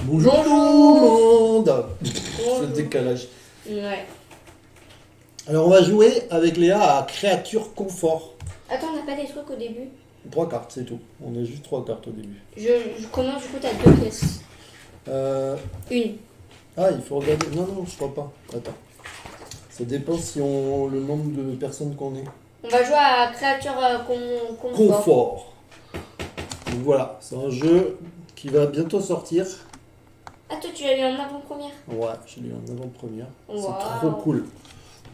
Bonjour tout le monde. Ce décalage. Ouais. Alors on va jouer avec Léa à créature confort. Attends, on n'a pas des trucs au début. 3 cartes, c'est tout. On a juste 3 cartes au début. Je commence du coup, t'as 2 pièces. Une. Ah, il faut regarder. Non, non, je crois pas. Attends. Ça dépend si on le nombre de personnes qu'on est. On va jouer à créature confort. Confort. Donc voilà, c'est un jeu qui va bientôt sortir. Ah, toi, tu l'as eu en avant-première. Ouais, je l'ai eu en avant-première. Waouh. C'est trop cool.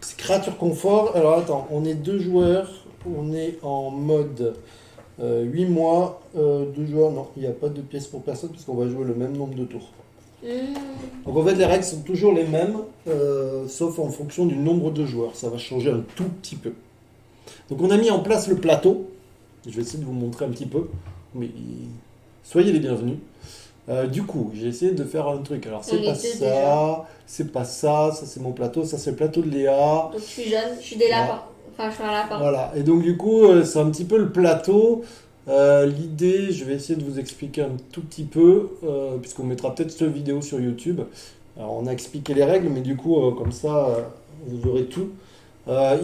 C'est créature confort. Alors attends, on est 2 joueurs. On est en mode 8 mois. 2 joueurs, non, il n'y a pas de pièces pour personne puisqu'on va jouer le même nombre de tours. Donc en fait, les règles sont toujours les mêmes, sauf en fonction du nombre de joueurs. Ça va changer un tout petit peu. Donc on a mis en place le plateau. Je vais essayer de vous montrer un petit peu. Mais soyez les bienvenus. Du coup, j'ai essayé de faire un truc. Alors c'est pas ça, c'est pas ça, ça c'est mon plateau, ça c'est le plateau de Léa. Donc je suis jeune, je suis des lapins. Enfin, je suis un lapin. Voilà, et donc du coup, c'est un petit peu le plateau. L'idée, je vais essayer de vous expliquer un tout petit peu, puisqu'on mettra peut-être cette vidéo sur YouTube. Alors on a expliqué les règles, mais du coup, comme ça, vous aurez tout.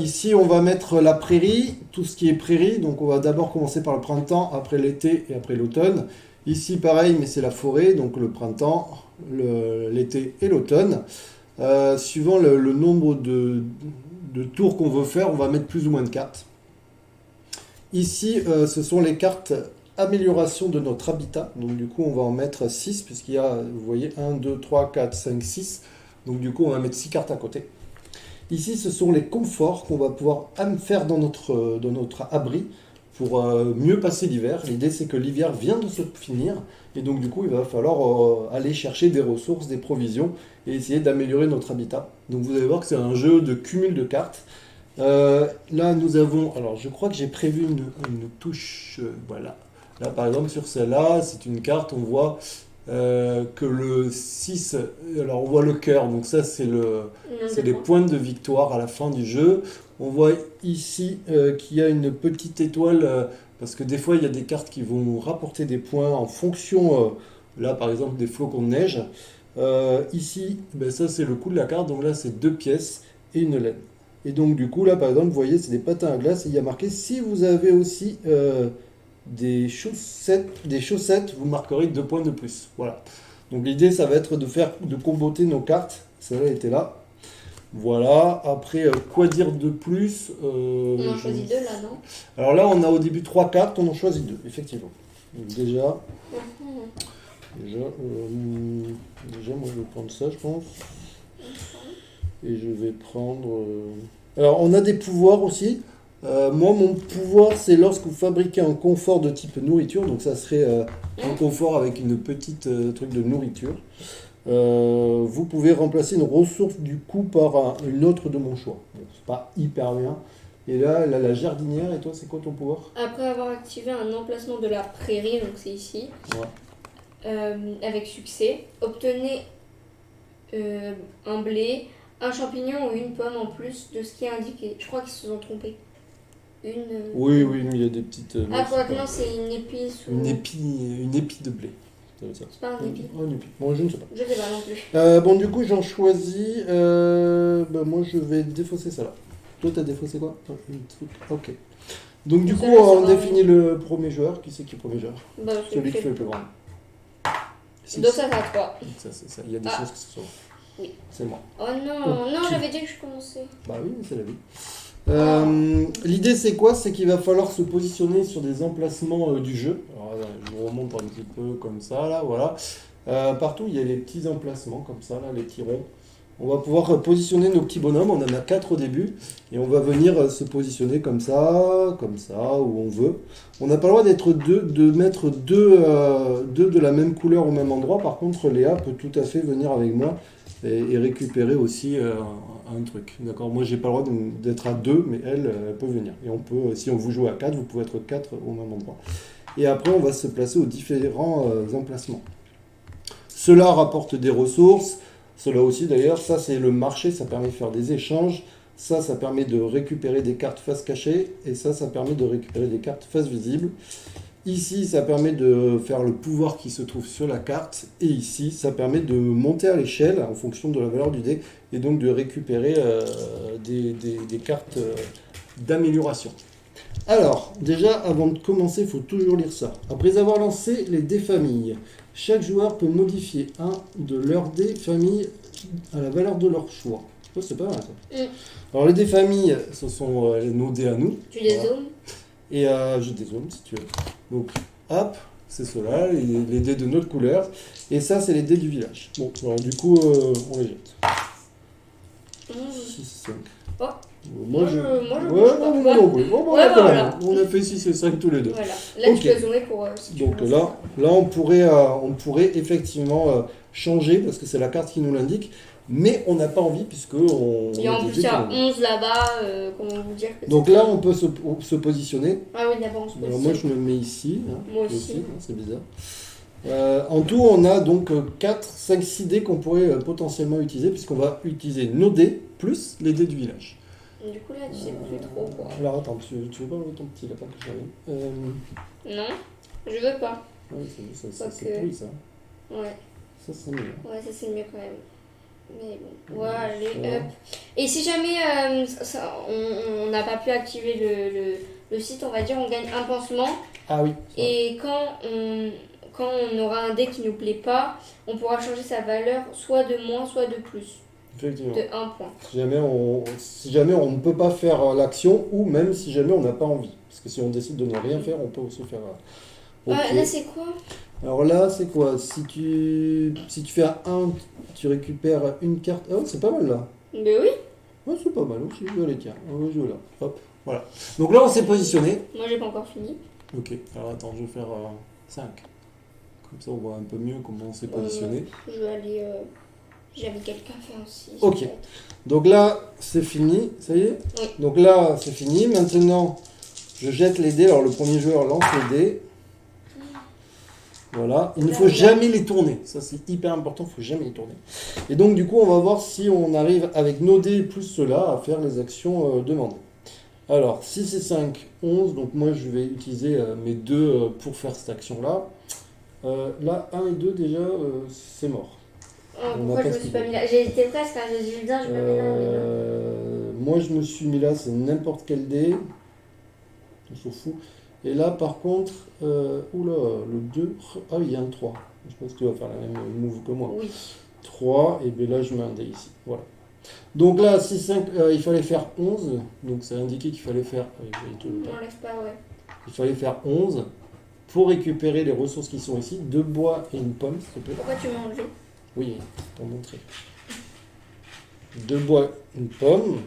Ici, on va mettre la prairie, tout ce qui est prairie. Donc on va d'abord commencer par le printemps, après l'été et après l'automne. Ici, pareil, mais c'est la forêt, donc le printemps, l'été et l'automne. Suivant le nombre de tours qu'on veut faire, on va mettre plus ou moins de cartes. Ici, ce sont les cartes amélioration de notre habitat. Donc du coup, on va en mettre 6, puisqu'il y a, vous voyez, 1, 2, 3, 4, 5, 6. Donc du coup, on va mettre 6 cartes à côté. Ici, ce sont les conforts qu'on va pouvoir faire dans notre abri pour mieux passer l'hiver. L'idée, c'est que l'hiver vient de se finir. Et donc du coup, il va falloir aller chercher des ressources, des provisions et essayer d'améliorer notre habitat. Donc vous allez voir que c'est un jeu de cumul de cartes. Là, nous avons... Alors, je crois que j'ai prévu une touche... voilà. Là, par exemple, sur celle-là, c'est une carte, on voit que le 6... Alors, on voit le cœur. Donc ça, c'est les points de victoire à la fin du jeu. On voit ici qu'il y a une petite étoile... parce que des fois, il y a des cartes qui vont nous rapporter des points en fonction... là, par exemple, des flocons de neige. Ici, ben, ça, c'est le coup de la carte. Donc là, c'est 2 pièces et une laine. Et donc du coup là par exemple vous voyez c'est des patins à glace et il y a marqué si vous avez aussi des chaussettes vous marquerez 2 points de plus. Voilà. Donc l'idée ça va être de comboter nos cartes. Celle-là était là. Voilà. Après quoi dire de plus On en choisit 2 là non? Alors là on a au début 3 cartes, on en choisit 2 effectivement. Donc, déjà moi je vais prendre ça je pense. Et je vais prendre... Alors, on a des pouvoirs aussi. Moi, mon pouvoir, c'est lorsque vous fabriquez un confort de type nourriture. Donc, ça serait un confort avec une petite truc de nourriture. Vous pouvez remplacer une ressource du coup par une autre de mon choix. Bon, c'est pas hyper bien. Et là, la jardinière, et toi, c'est quoi ton pouvoir? Après avoir activé un emplacement de la prairie, donc c'est ici, avec succès, obtenez un blé, un champignon ou une pomme en plus de ce qui est indiqué. Je crois qu'ils se sont trompés. Oui, mais il y a des petites... ah, quoi que non, c'est une épice ou... Une épi de blé. C'est pas un épi. Un épi. Bon, je ne sais pas. Je sais pas non plus. Bon, du coup, j'en choisis... moi, je vais défausser ça là. Toi, t'as défaussé quoi? Ok. Donc, du coup, on définit le premier joueur. Qui c'est qui est le premier joueur? Celui qui fait le plus grand. Donc ça va toi. Ça, c'est ça. Il y a des choses qui se sont... Oui. C'est moi. Oh non, non, j'avais dit que je commençais. Bah oui, c'est la vie. L'idée c'est quoi? C'est qu'il va falloir se positionner sur des emplacements du jeu. Alors, je vous remonte un petit peu comme ça, là, voilà. Partout il y a les petits emplacements comme ça, là, les petits ronds. On va pouvoir positionner nos petits bonhommes, on en a 4 au début, et on va venir se positionner comme ça, où on veut. On n'a pas le droit de mettre deux de la même couleur au même endroit. Par contre, Léa peut tout à fait venir avec moi et récupérer aussi un truc. D'accord. Moi, j'ai pas le droit d'être à 2, mais elle peut venir. Et on peut, si on vous joue à 4, vous pouvez être 4 au même endroit. Et après, on va se placer aux différents emplacements. Cela rapporte des ressources. Cela aussi, d'ailleurs, ça c'est le marché, ça permet de faire des échanges. Ça permet de récupérer des cartes face cachée. Et ça permet de récupérer des cartes face visible. Ici, ça permet de faire le pouvoir qui se trouve sur la carte. Et ici, ça permet de monter à l'échelle en fonction de la valeur du dé. Et donc de récupérer des cartes d'amélioration. Alors, déjà, avant de commencer, il faut toujours lire ça. Après avoir lancé les dés familles, chaque joueur peut modifier un de leurs dés familles à la valeur de leur choix. Ça, c'est pas mal, ça. Alors, les dés familles, ce sont nos dés à nous. Tu les zoomes. Et je dézoome si tu veux. Donc, hop, c'est ceux-là, les dés de notre couleur. Et ça, c'est les dés du village. Bon, alors du coup, on les jette. 6, 5. Oh. Moi, je. Ouais, non plus. Bon, Ouais, voilà. On a fait 6 et 5 tous les deux. Voilà. Là, Ok. tu peux zoomer pour. Si tu Donc veux. là, on pourrait effectivement changer parce que c'est la carte qui nous l'indique, mais on n'a pas envie puisque on. Et en plus, il y a 11 là-bas. Comment vous dire que Donc là, on peut se positionner. Ah oui, d'abord, on se Alors positionne. moi, je me mets ici. Hein, Moi aussi. hein, c'est bizarre. En tout, on a donc 4, 5, 6 dés qu'on pourrait potentiellement utiliser puisqu'on va utiliser nos dés plus les dés du village. Du coup, là, tu sais plus trop quoi. Alors attends, tu veux pas enlever ton petit lapin que j'avais Non, je veux pas. Ouais, c'est que- pourri ça. Ouais, Ça, c'est mieux. ouais, ça c'est mieux quand même. Mais bon, ouais, Ouais, allez, ça. hop. Et si jamais on n'a pas pu activer le site, on va dire, on gagne un pansement. Ah oui. Et quand on aura un dé qui nous plaît pas, on pourra changer sa valeur soit de moins, soit de plus. Effectivement. De 1 point. Si jamais on ne peut pas faire l'action ou même si jamais on n'a pas envie. Parce que si on décide de ne rien faire, on peut aussi faire. Ok. Là, c'est quoi? Alors là, c'est quoi? Si tu fais un 1, tu récupères une carte. Ah ouais, c'est pas mal là. Mais oui, Ouais, c'est pas mal aussi. Allez, tiens, on va jouer là. Hop, voilà. Donc là, on s'est positionné. moi j'ai pas encore fini. Ok, alors attends, je vais faire 5. Comme ça, on voit un peu mieux comment on s'est positionné. Je vais aller. J'avais quelqu'un faire aussi. Ok. Donc là, c'est fini, ça y est. Oui. Donc là, c'est fini. Maintenant, je jette les dés. Alors, le premier joueur lance les dés. Voilà. Il ne faut jamais les tourner. Ça, c'est hyper important. Il ne faut jamais les tourner. Et donc, du coup, on va voir si on arrive, avec nos dés plus cela, à faire les actions demandées. Alors, 6 et 5, 11. Donc, moi, je vais utiliser mes deux pour faire cette action-là. Là, 1 et 2, déjà, c'est mort. Pourquoi je me suis pas mis là? J'ai été presque, hein, j'ai dit je me mets là. Moi, je me suis mis là, c'est n'importe quel dé. On s'en fout. Et là, par contre, oula, le 2. Ah oui, il y a un 3. Je pense que tu vas faire la même move que moi. Oui. 3, et bien là, je mets un dé ici. Voilà. Donc là, 6, 5, il fallait faire 11. Donc, ça indiquait qu'il fallait faire. On l'enlève pas, ouais. Il fallait faire 11 pour récupérer les ressources qui sont ici. 2 bois et une pomme, s'il te plaît. Pourquoi tu m'as enlevé? Oui, pour montrer. 2 bois, une pomme.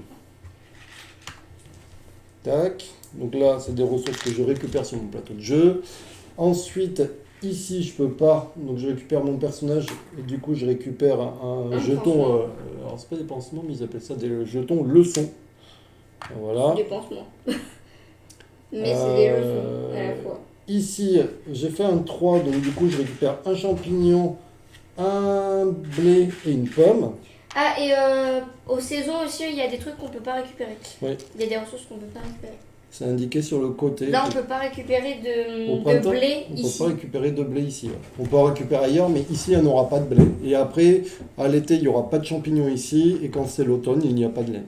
Tac. Donc là, c'est des ressources que je récupère sur mon plateau de jeu. Ensuite, ici, je peux pas. Donc je récupère mon personnage et du coup, je récupère un jeton. Alors, c'est pas des pansements, mais ils appellent ça des jetons leçons. Voilà. Des pansements. Mais c'est des leçons à la fois. Ici, j'ai fait un 3, donc du coup, je récupère un champignon, un blé et une pomme. Ah, et aux saisons aussi, il y a des trucs qu'on peut pas récupérer. Oui. Il y a des ressources qu'on peut pas récupérer. C'est indiqué sur le côté. Là, on peut pas récupérer Au de printemps, blé on ici. peut pas récupérer de blé ici. Ouais. On peut en récupérer ailleurs, mais ici, il n'y aura pas de blé. Et après, à l'été, il n'y aura pas de champignons ici. Et quand c'est l'automne, il n'y a pas de laine.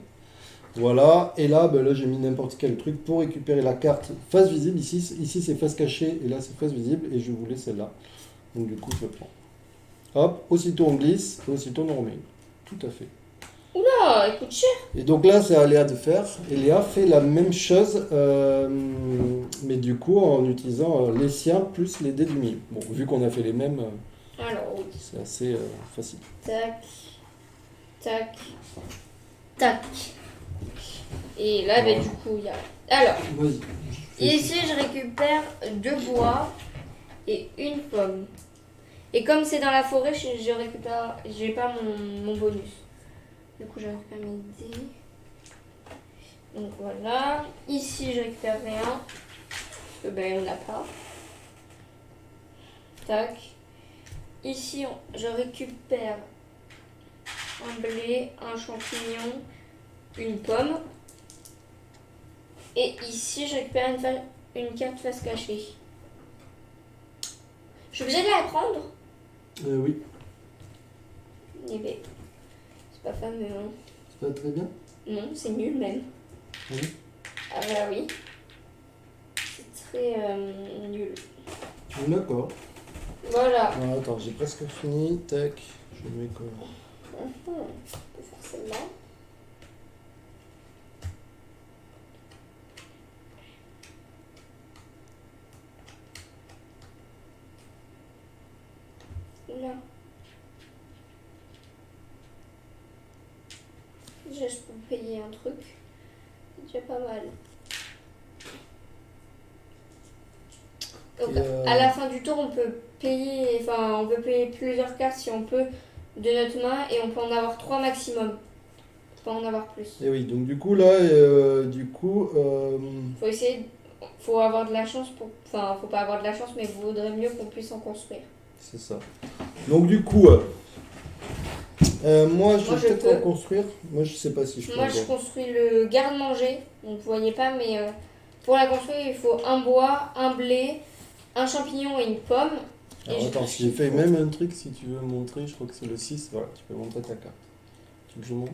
Voilà. Et là, là j'ai mis n'importe quel truc pour récupérer la carte face visible. Ici c'est face cachée. Et là, c'est face visible. Et je voulais celle-là. Donc, du coup, je le prends. Hop. Aussitôt, on glisse. Et aussitôt, on en remet une. Tout à fait. Oula, il coûte cher. Et donc là, c'est à Léa de faire. Et Léa fait la même chose, mais du coup en utilisant les siens plus les dés du milieu. Bon, vu qu'on a fait les mêmes, Alors, oui. c'est assez facile. Tac. Tac. Tac. Et là, Voilà. du coup, il y a... Alors, Vas-y. ici, je récupère 2 bois et une pomme. Et comme c'est dans la forêt, je récupère... J'ai pas mon bonus. Du coup, je récupère mes dés. Donc voilà. Ici, je récupère rien. Parce que ben, on n'a pas. Tac. Ici, je récupère un blé, un champignon, une pomme. Et ici, je récupère une carte face cachée. Je suis obligée de la prendre? Oui. Eh ben, c'est pas fameux, hein. C'est pas très bien? Non, c'est nul même. Oui. Ah bah oui. C'est très nul. D'accord. Voilà. Ah, attends, j'ai presque fini. Tac, je mets quoi? On peut faire celle-là. Là. Déjà, je peux payer un truc. C'est déjà pas mal. Donc, à la fin du tour, on peut payer plusieurs cartes si on peut de notre main et on peut en avoir 3 maximum. On peut pas en avoir plus. Et oui, donc du coup, là, Faut essayer, faut avoir de la chance enfin, faut pas avoir de la chance, mais il vaudrait mieux qu'on puisse en construire. c'est ça. Donc du coup, moi, je vais peut-être peux. en construire. Moi, je sais pas si je peux. Moi, je construis le garde-manger. Donc, vous voyez pas, mais pour la construire, il faut un bois, un blé, un champignon et une pomme. Alors, attends, si j'ai fait même un truc, si tu veux montrer, je crois que c'est le 6. Voilà, tu peux montrer ta carte. Tu veux que je montre?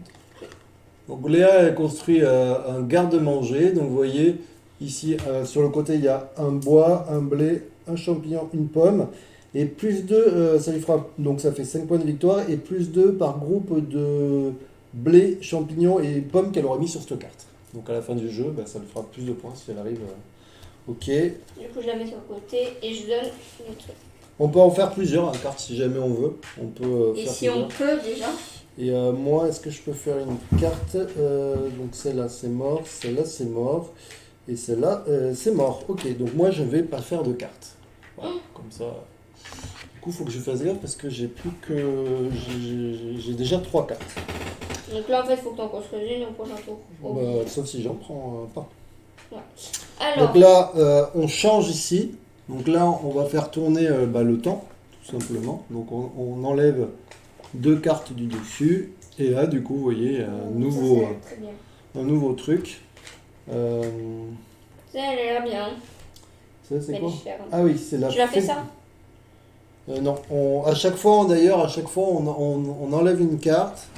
Donc Léa a construit un garde-manger. Donc vous voyez, ici sur le côté, il y a un bois, un blé, un champignon, une pomme. Et plus 2, ça lui fera. Donc ça fait 5 points de victoire. Et plus 2 par groupe de blé, champignons et pommes qu'elle aura mis sur cette carte. Donc à la fin du jeu, bah, ça lui fera plus de points si elle arrive. Ok. Du coup, je la mets sur le côté et je donne les trucs. On peut en faire plusieurs cartes si jamais on veut. On peut et faire si plusieurs. on peut déjà. Et moi, est-ce que je peux faire une carte donc celle-là, c'est mort. Celle-là, c'est mort. Et celle-là, c'est mort. Ok, donc moi, je vais pas faire de cartes. Voilà, comme ça. Du coup, il faut que je fasse gaffe parce que j'ai plus que... J'ai déjà 3 cartes. Donc là, en fait, il faut que tu en construises une au prochain tour. Bah, sauf si j'en prends pas. Ouais. Alors, Donc là, on change ici. Donc là, on va faire tourner le temps, tout simplement. Donc on enlève 2 cartes du dessus. Et là, du coup, vous voyez, un nouveau truc. Ça, elle est là bien. Ça, c'est Mais quoi? elle est chère. Ah oui, c'est la Tu l'as fait ça? Non, à chaque fois, d'ailleurs, on enlève une carte,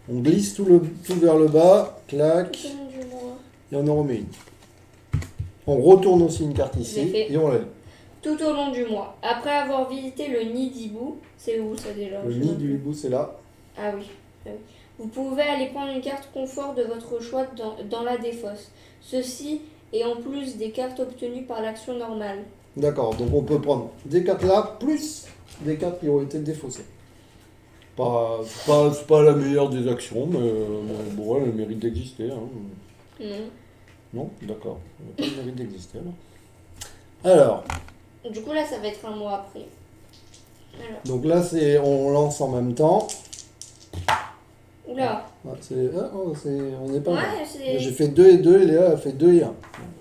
on glisse tout vers le bas, clac, et on en remet une. On retourne aussi une carte ici, et on lève. Tout au long du mois. Après avoir visité le nid d'hibou, c'est où ça déjà? Le nid du hibou, c'est là. Ah oui. Vous pouvez aller prendre une carte confort de votre choix dans la défausse. Ceci est en plus des cartes obtenues par l'action normale. D'accord, donc on peut prendre des cartes là, plus des cartes qui ont été défaussées. C'est pas la meilleure des actions, mais bon, elle a le mérite d'exister. Hein. Non, d'accord. Elle n'a pas le mérite d'exister alors. Du coup là, ça va être un mois après. Alors. Donc là, on lance en même temps. Oula. On n'est pas mal. Ouais, j'ai fait 2 et 2 et Léa a fait 2 et 1.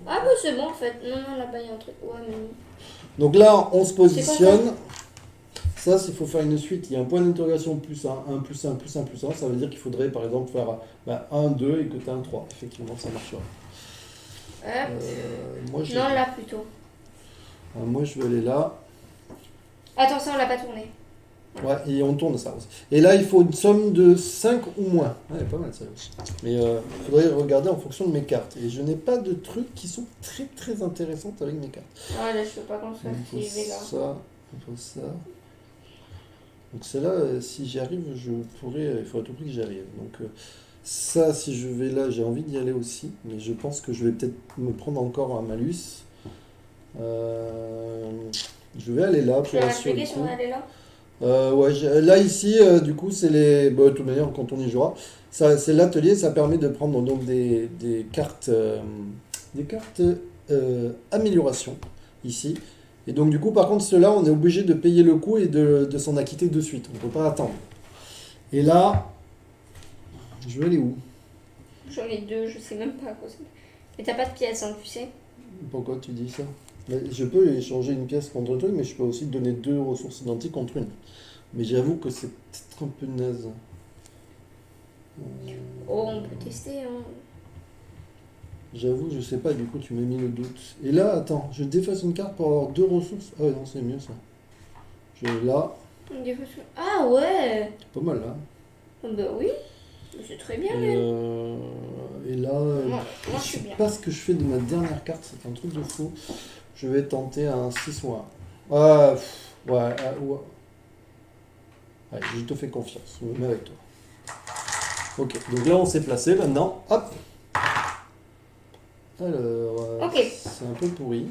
Ah bah c'est bon en fait. Non, là-bas il y a un truc. Ouais, mais non. Donc là, on se positionne. Ça, s'il faut faire une suite, il y a un point d'interrogation plus 1, 1 plus 1 plus 1 plus 1. Ça veut dire qu'il faudrait par exemple faire 1, 2 et que tu as un 3. Effectivement, ça marchera. Non, là plutôt. Moi, je vais aller là. Attends, ça on l'a pas tourné. Ouais, et on tourne ça aussi. Et là, il faut une somme de 5 ou moins. Ouais, pas mal ça aussi. Mais il faudrait regarder en fonction de mes cartes. Et je n'ai pas de trucs qui sont très très intéressantes avec mes cartes. Ah là, je peux pas construire si je vais là. Il faut ça. Donc celle-là, si j'y arrive, il faut à tout prix que j'y arrive. Donc ça, si je vais là, j'ai envie d'y aller aussi. Mais je pense que je vais peut-être me prendre encore un malus. Je vais aller là pour assurer le coup. Aller là là ici, du coup, c'est les. Bon, de toute manière, quand on y jouera, c'est l'atelier, ça permet de prendre donc des cartes, amélioration ici. Et donc, du coup, par contre, ceux-là, on est obligé de payer le coût et de s'en acquitter de suite. On ne peut pas attendre. Et là, je vais aller où? J'en ai 2, je sais même pas à quoi c'est. Mais t'as pas de pièces, hein, tu sais. Pourquoi tu dis ça? Je peux échanger une pièce contre un truc, mais je peux aussi donner 2 ressources identiques contre une. Mais j'avoue que c'est peut-être un peu naze. Oh, on peut tester, hein. J'avoue, je sais pas, du coup, tu m'as mis le doute. Et là, attends, je déface une carte pour avoir 2 ressources. Ah ouais, non, c'est mieux ça. Je vais là. Ah ouais. Pas mal là. Bah oui. C'est très bien. Et là, Moi, je suis sais bien. pas ce que je fais de ma dernière carte, c'est un truc de fou. Je vais tenter un 6 mois. Ouais, ouais. Allez, je te fais confiance, je me mets avec toi. Ok, donc là on s'est placé maintenant. Hop. Alors, Ok. c'est un peu pourri.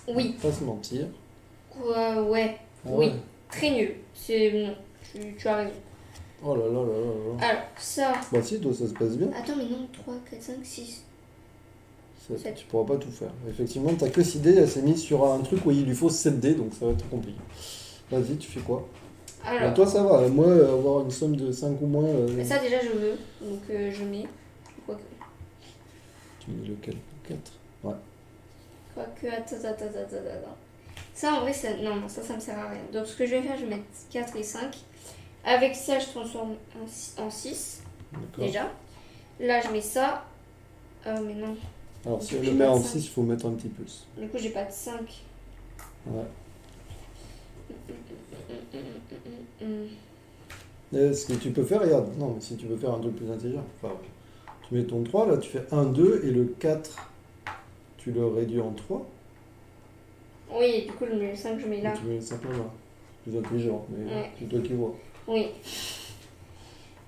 Oui. Pas se mentir. Ouais. Ah Oui. ouais. Très nul. C'est bon. Tu as raison. Oh là là là là là. Alors, ça. Bah si, toi ça se passe bien. Attends, mais non, 3, 4, 5, 6. Sept. Tu pourras pas tout faire. Effectivement, ta queue idée, elle s'est mise sur un truc où il lui faut 7 dés, donc ça va être compliqué. Vas-y, tu fais quoi? Alors. Bah, toi ça va, moi avoir une somme de 5 ou moins. Ça déjà je veux. Donc je mets. Quoique. Tu mets lequel? 4. Ouais. Quoique. Attends. Ça en vrai, non, ça me sert à rien. Donc ce que je vais faire, je vais mettre 4 et 5. Avec ça, je transforme en 6. D'accord. Déjà. Là, je mets ça. Mais non. Alors si Du coup, elle le j'ai met pas de en 5. 6, il faut mettre un petit plus. Du coup, j'ai pas de 5. Ouais. Mm. Ce que tu peux faire, regarde, non, mais si tu veux faire un truc plus intelligent, enfin, tu mets ton 3, là tu fais 1, 2, et le 4, tu le réduis en 3. Oui, du coup, le 5, je mets là. Et tu mets le 5 là. Plus intelligent, mais Ouais. c'est toi qui vois. Oui.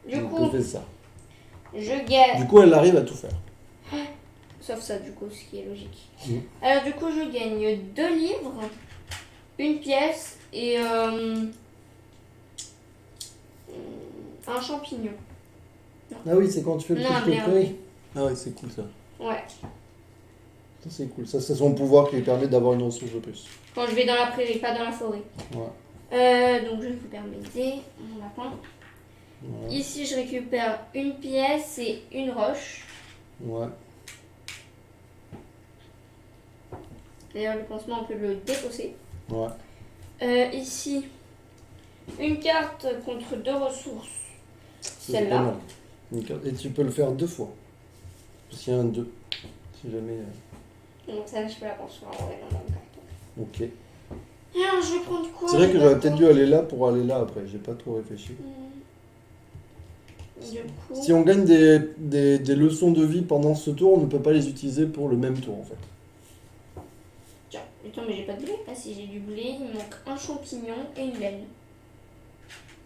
Du Donc coup, tu fais ça. je gagne. Du coup, elle arrive à tout faire. Sauf ça, du coup, ce qui est logique. Mm. Alors, du coup, je gagne 2 livres, une pièce et un champignon. Ah oui, c'est quand tu fais le Non, truc de merde. prairie. Ah oui, c'est cool ça. Ouais. Ça c'est cool. Ça, c'est son pouvoir qui lui permet d'avoir une ressource de plus. Quand je vais dans la prairie, pas dans la forêt. Ouais. Donc, je récupère mes dés, mon lapin. Voilà. Ici, je récupère une pièce et une roche. Ouais. D'ailleurs, le pansement, on peut le défausser. Ouais. Ici, une carte contre 2 ressources. C'est pas Celle-là. mal. Et tu peux le faire 2 fois. Parce qu'il y a un 2. Si jamais. Donc, ça, je peux la transformer en même carton. Ok. Alors, je vais prendre quoi? C'est vrai que j'aurais peut-être dû aller là pour aller là après. J'ai pas trop réfléchi. Du coup. Si on gagne des leçons de vie pendant ce tour, on ne peut pas les utiliser pour le même tour en fait. Tiens, attends, mais j'ai pas de blé. Ah, si, j'ai du blé. Il me manque un champignon et une laine.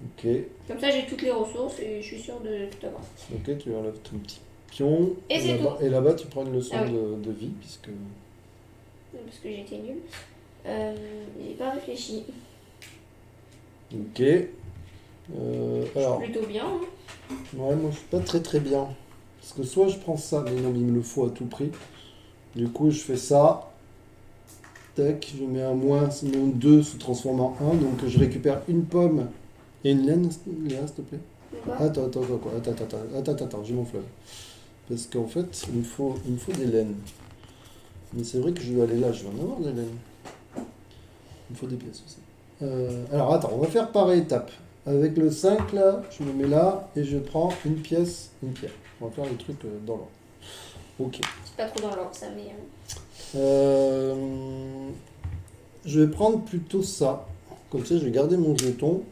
Ok. Comme ça, j'ai toutes les ressources et je suis sûre de tout avoir. Ok, tu enlèves ton petit pion. Et c'est là-bas, tout. et là-bas, tu prends une leçon Ah oui. de vie puisque. Parce que j'étais nulle. J'ai pas réfléchi. Ok. Je Alors, suis plutôt bien. Hein. ouais, moi je suis pas très très bien. Parce que soit je prends ça, mais non, mais il me le faut à tout prix. Du coup, je fais ça. Tac, je mets un moins, sinon 2 se transforme en 1. Donc je récupère une pomme et une laine, Léa, s'il te plaît. Pourquoi? Attends, quoi. Attends, je m'enflamme. Parce qu'en fait, il me faut des laines. Mais c'est vrai que je vais aller là, je vais en avoir des laines. Il me faut des pièces aussi. Alors attends, on va faire par étapes. Avec le 5 là, je me mets là et je prends une pièce, une pierre. On va faire les trucs dans l'ordre. Ok. C'est pas trop dans l'ordre, ça, mais. Je vais prendre plutôt ça. Comme ça, je vais garder mon jeton.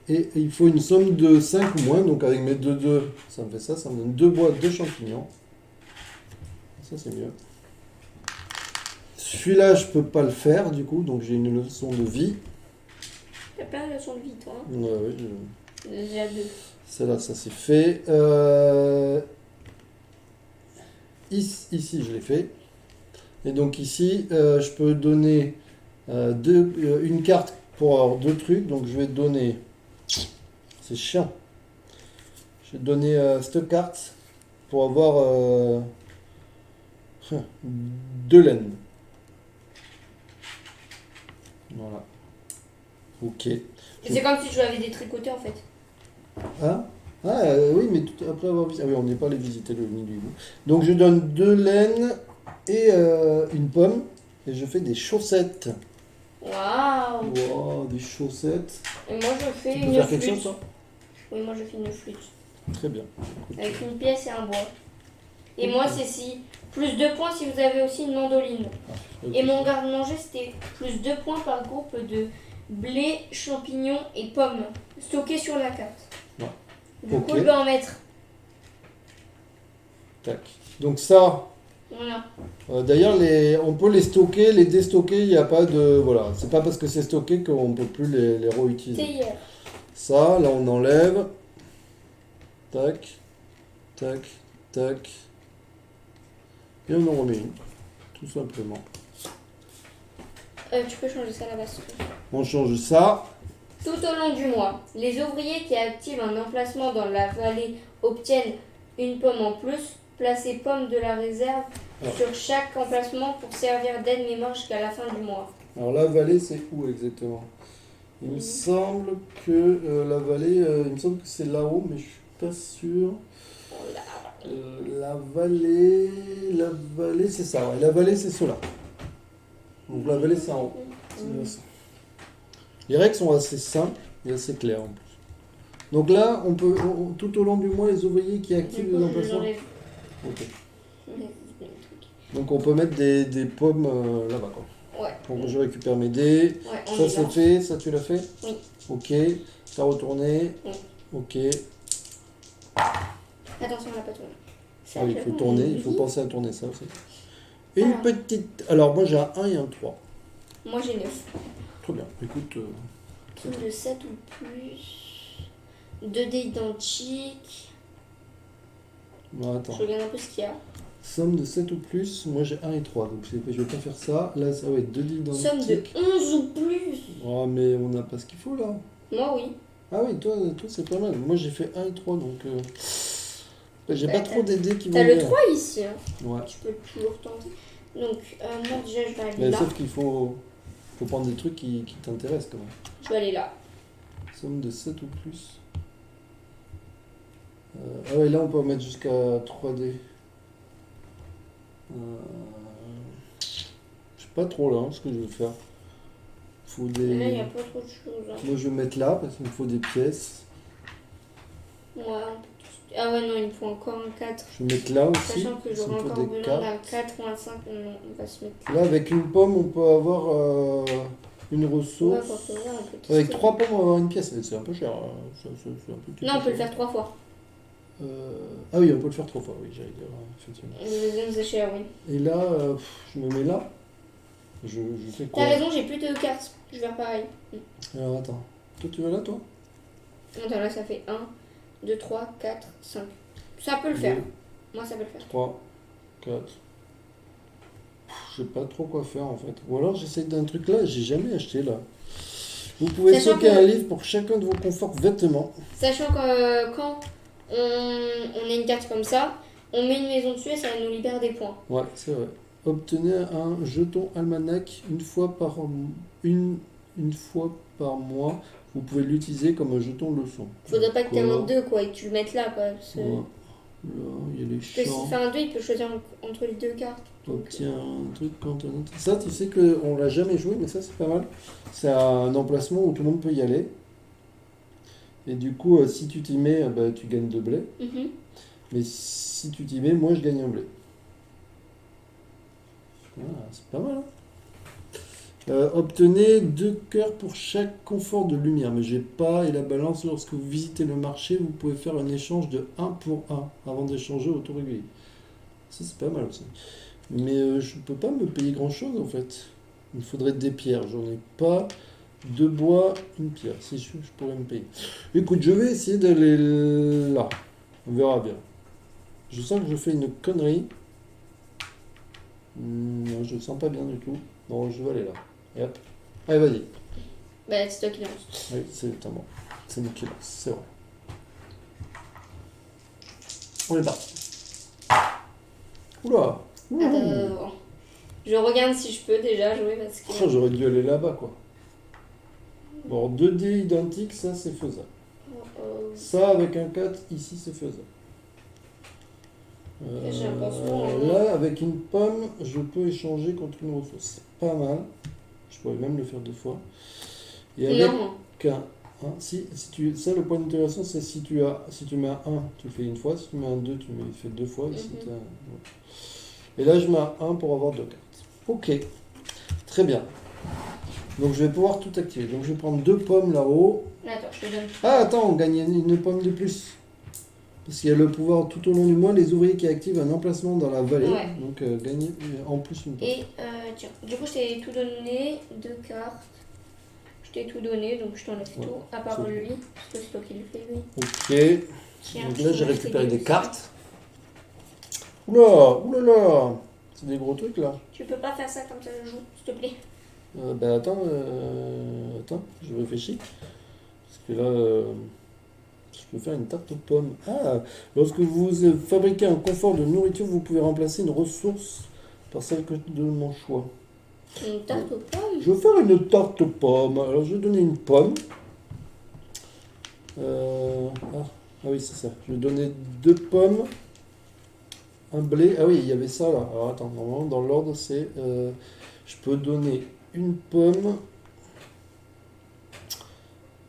Et il faut une somme de 5 ou moins. Donc avec mes 2, ça me fait ça. Ça me donne 2 boîtes de champignons. Ça, c'est mieux. Celui-là, je peux pas le faire du coup. Donc j'ai une leçon de vie. T'as plein de leçons de vie, toi. Hein. Ouais, oui, Déjà 2. Celle-là, ça c'est fait. Ici, je l'ai fait. Et donc ici, je peux donner une carte pour avoir 2 trucs. Donc je vais donner... C'est chiant. Je vais donner cette carte pour avoir 2 laines. Voilà. Ok. Et c'est comme si tu l'avais détricoté en fait. Hein? Oui, mais après avoir visité... Ah oui, on n'est pas allé visiter le nid du loup. Donc je donne 2 laines et une pomme. Et je fais des chaussettes. Waouh! Wow, des chaussettes. Et moi je fais Tu peux une faire quelque flûte. chose, toi? Oui, moi je fais une flûte. Très bien. Avec une pièce et un bois. Et moi c'est si. Plus 2 points si vous avez aussi une mandoline. Ok. Et mon garde-manger c'était plus 2 points par groupe de blé, champignons et pommes stockés sur la carte. Ouais. Du Ok. coup, je dois en mettre. Tac. Donc ça, Voilà. d'ailleurs, on peut les stocker, les déstocker, il n'y a pas de... Voilà, c'est pas parce que c'est stocké qu'on ne peut plus les réutiliser. Théière. Ça, là, on enlève. Tac, tac, tac. Et on en remet une, tout simplement. Tu peux changer ça là-bas. On change ça. Tout au long du mois, les ouvriers qui activent un emplacement dans la vallée obtiennent une pomme en plus. Placez pomme de la réserve sur chaque emplacement pour servir d'aide-mémoire jusqu'à la fin du mois. Alors la vallée, c'est où exactement? Il me semble que la vallée, il me semble que c'est là-haut, mais je suis pas sûr. La vallée, c'est ça, ouais. La vallée, c'est cela. Donc la vallée, c'est en haut. C'est bien ça. Les règles sont assez simples et assez claires en plus. Donc là, on peut, tout au long du mois, les ouvriers qui activent les emplacements. Ok. Donc on peut mettre des pommes là-bas, quoi. Ouais. Donc je récupère mes dés. Ouais, Ça c'est fait, ça tu l'as fait? Oui. Ok. T'as retourné? Oui. Ok. Attention à la pas tourner. Ah oui, il faut tourner, il faut penser à tourner ça aussi. Une petite... Alors moi j'ai un 1 et un 3. Moi j'ai 9. Très bien, écoute... Somme de 7 ou plus. 2 dés identiques. Non, attends. Je regarde un peu ce qu'il y a. Somme de 7 ou plus, moi j'ai 1 et 3, donc je vais pas faire ça. Là, ça va être 2 dés identiques. Somme de 11 ou plus. Oh, mais on n'a pas ce qu'il faut là. Moi oui. Ah oui, toi c'est pas mal. Moi j'ai fait 1 et 3, donc... j'ai pas trop des dés qui vont T'as le bien. 3 ici. Hein. Ouais. Tu peux toujours tenter. Donc, moi déjà je vais aller Mais là. sauf qu'il faut prendre des trucs qui t'intéressent quand même. Je vais aller là. Somme de 7 ou plus. Ah ouais, là on peut en mettre jusqu'à 3D. Je sais pas trop là ce que je vais faire. Faut des... Là il n'y a pas trop de choses. Hein. Moi je vais mettre là parce qu'il me faut des pièces. Ouais, ah ouais, non, il me faut encore un 4. Je vais mettre là aussi. Sachant que parce qu'il j'aurai me faut encore des besoin d'un cartes. 4 ou un 5. Non, on va se mettre Là avec une pomme on peut avoir une Ouais, ressource. pour faire, on peut tester. Avec 3 pommes on va avoir une pièce. C'est un peu cher. C'est un peu Non, on peut le faire 3 fois. Ah oui, on peut le faire 3 fois, oui, j'allais dire, effectivement. Le deuxième c'est cher, oui. Et là, je me mets là. Je fais quoi? T'as raison, j'ai plus de cartes. Je vais faire pareil. Alors attends. Toi, tu vas là, toi? Attends, là ça fait 1, 2, 3, 4, 5. Ça peut le faire. Moi ça peut le faire. 3, 4. Je sais pas trop quoi faire en fait. Ou alors j'essaye d'un truc là, j'ai jamais acheté là. Vous pouvez Sachant stocker que- un livre pour chacun de vos conforts vêtements. Sachant que quand on a une carte comme ça, on met une maison dessus et ça nous libère des points. Ouais, c'est vrai. Obtenez un jeton almanach une fois une fois par mois. Vous pouvez l'utiliser comme un jeton leçon. Faudrait pas que tu aies un D'accord. 2 quoi et que tu le mettes là quoi. Parce que Ouais. Là, il y a les parce que s'il champs. fait un 2, il peut choisir entre les deux cartes. Donc, Obtient un truc quand on... Ça, tu sais qu'on l'a jamais joué, mais ça, c'est pas mal. C'est un emplacement où tout le monde peut y aller. Et du coup, si tu t'y mets, bah, tu gagnes 2 blés. mhm. Mais si tu t'y mets, moi, je gagne un blé. Ah, c'est pas mal, hein. Obtenez 2 cœurs pour chaque confort de lumière. Mais j'ai pas. Et la balance, lorsque vous visitez le marché, vous pouvez faire un échange de 1 pour 1 avant d'échanger au tour régulier. Ça, c'est pas mal aussi. Mais je peux pas me payer grand chose en fait. Il me faudrait des pierres. J'en ai pas. 2 bois, une pierre. Si je pourrais me payer. Écoute, je vais essayer d'aller là. On verra bien. Je sens que je fais une connerie. Non, je le sens pas bien du tout. Bon, je vais aller là. Et hop. Allez, vas-y. Bah, c'est toi qui lance. Oui, c'est notamment. C'est moi qui lance, c'est vrai. On est parti. Oula. Ouh. Je regarde si je peux déjà jouer parce que. Oh, j'aurais dû aller là-bas, quoi. Bon, 2 dés identiques, ça c'est faisable. Ça avec un 4, ici c'est faisable. J'ai l'impression, Là, avec une pomme, je peux échanger contre une ressource. C'est pas mal. Je pourrais même le faire 2 fois. Et avec Non. si tu, ça, le point d'intégration, c'est si tu mets un 1, tu le fais une fois. Si tu mets un 2, tu le fais 2 fois. Ici, Mhm. Et là, je mets un 1 pour avoir 2 cartes. Ok. Très bien. Donc je vais pouvoir tout activer. Donc je vais prendre 2 pommes là-haut. Attends, je te donne. Ah, attends, on gagne une pomme de plus. Parce qu'il y a le pouvoir tout au long du mois, les ouvriers qui activent un emplacement dans la vallée. Ouais. Donc gagner en plus une pomme. Et tiens, du coup, je t'ai tout donné, 2 cartes. Je t'ai tout donné, donc je t'enlève tout, à part c'est lui, parce que c'est toi qui le fais, lui. Ok. Tiens, Donc là, j'ai je vais récupéré t'aider des aussi. cartes. Oula, oulala. C'est des gros trucs là. Tu peux pas faire ça comme ça, je joue, s'il te plaît. Attends, je réfléchis. Parce que là, je peux faire une tarte aux pommes. Ah, lorsque vous fabriquez un confort de nourriture, vous pouvez remplacer une ressource par celle de mon choix. Une tarte aux pommes. Je vais faire une tarte aux pommes. Alors, je vais donner une pomme. Ah oui, c'est ça. Je vais donner 2 pommes. Un blé. Ah oui, il y avait ça là. Alors attends, normalement, dans l'ordre, c'est... je peux donner une pomme.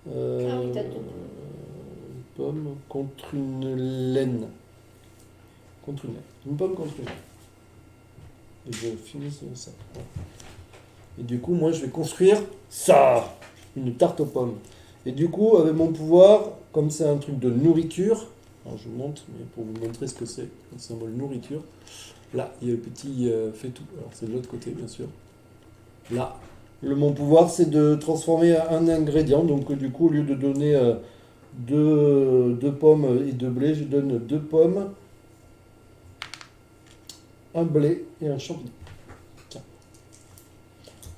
Ah oui, t'as tout. Une pomme contre une laine. Contre une laine. Une pomme contre une laine. Et je finis sur ça. Voilà. Et du coup, moi, je vais construire ça. Une tarte aux pommes. Et du coup, avec mon pouvoir, comme c'est un truc de nourriture, alors je vous montre, mais pour vous montrer ce que c'est, le symbole nourriture. Là, il y a le petit fait tout. Alors c'est de l'autre côté, bien sûr. Là, mon pouvoir, c'est de transformer un ingrédient. Donc du coup, au lieu de donner 2 pommes et 2 blés, je donne 2 pommes, un blé et un champignon.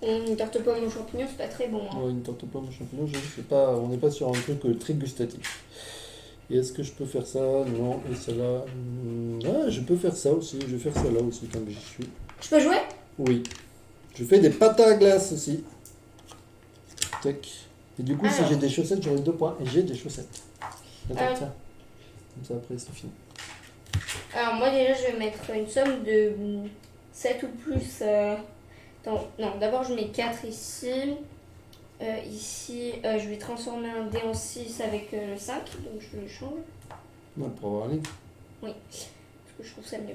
Une tarte aux pommes aux champignons, c'est pas très bon. Hein. Ouais, une tarte aux pommes aux champignons, on n'est pas sur un truc très gustatif. Et est-ce que je peux faire ça? Non. Et celle-là... Ah, je peux faire ça aussi. Je vais faire ça là aussi, comme j'y suis. Je peux jouer? Oui. Je fais des pâtes à glace aussi. Tac. Et du coup, si Alors. j'ai des chaussettes, j'aurai 2 points. Et j'ai des chaussettes. Attends, Alors. tiens. Comme ça, après, c'est fini. Alors moi déjà, je vais mettre une somme de 7 ou plus. Non, d'abord je mets 4 ici. Ici, je vais transformer un dé en 6 avec le 5, donc je le change. Ouais, pour avoir un livre. Oui, parce que je trouve ça mieux.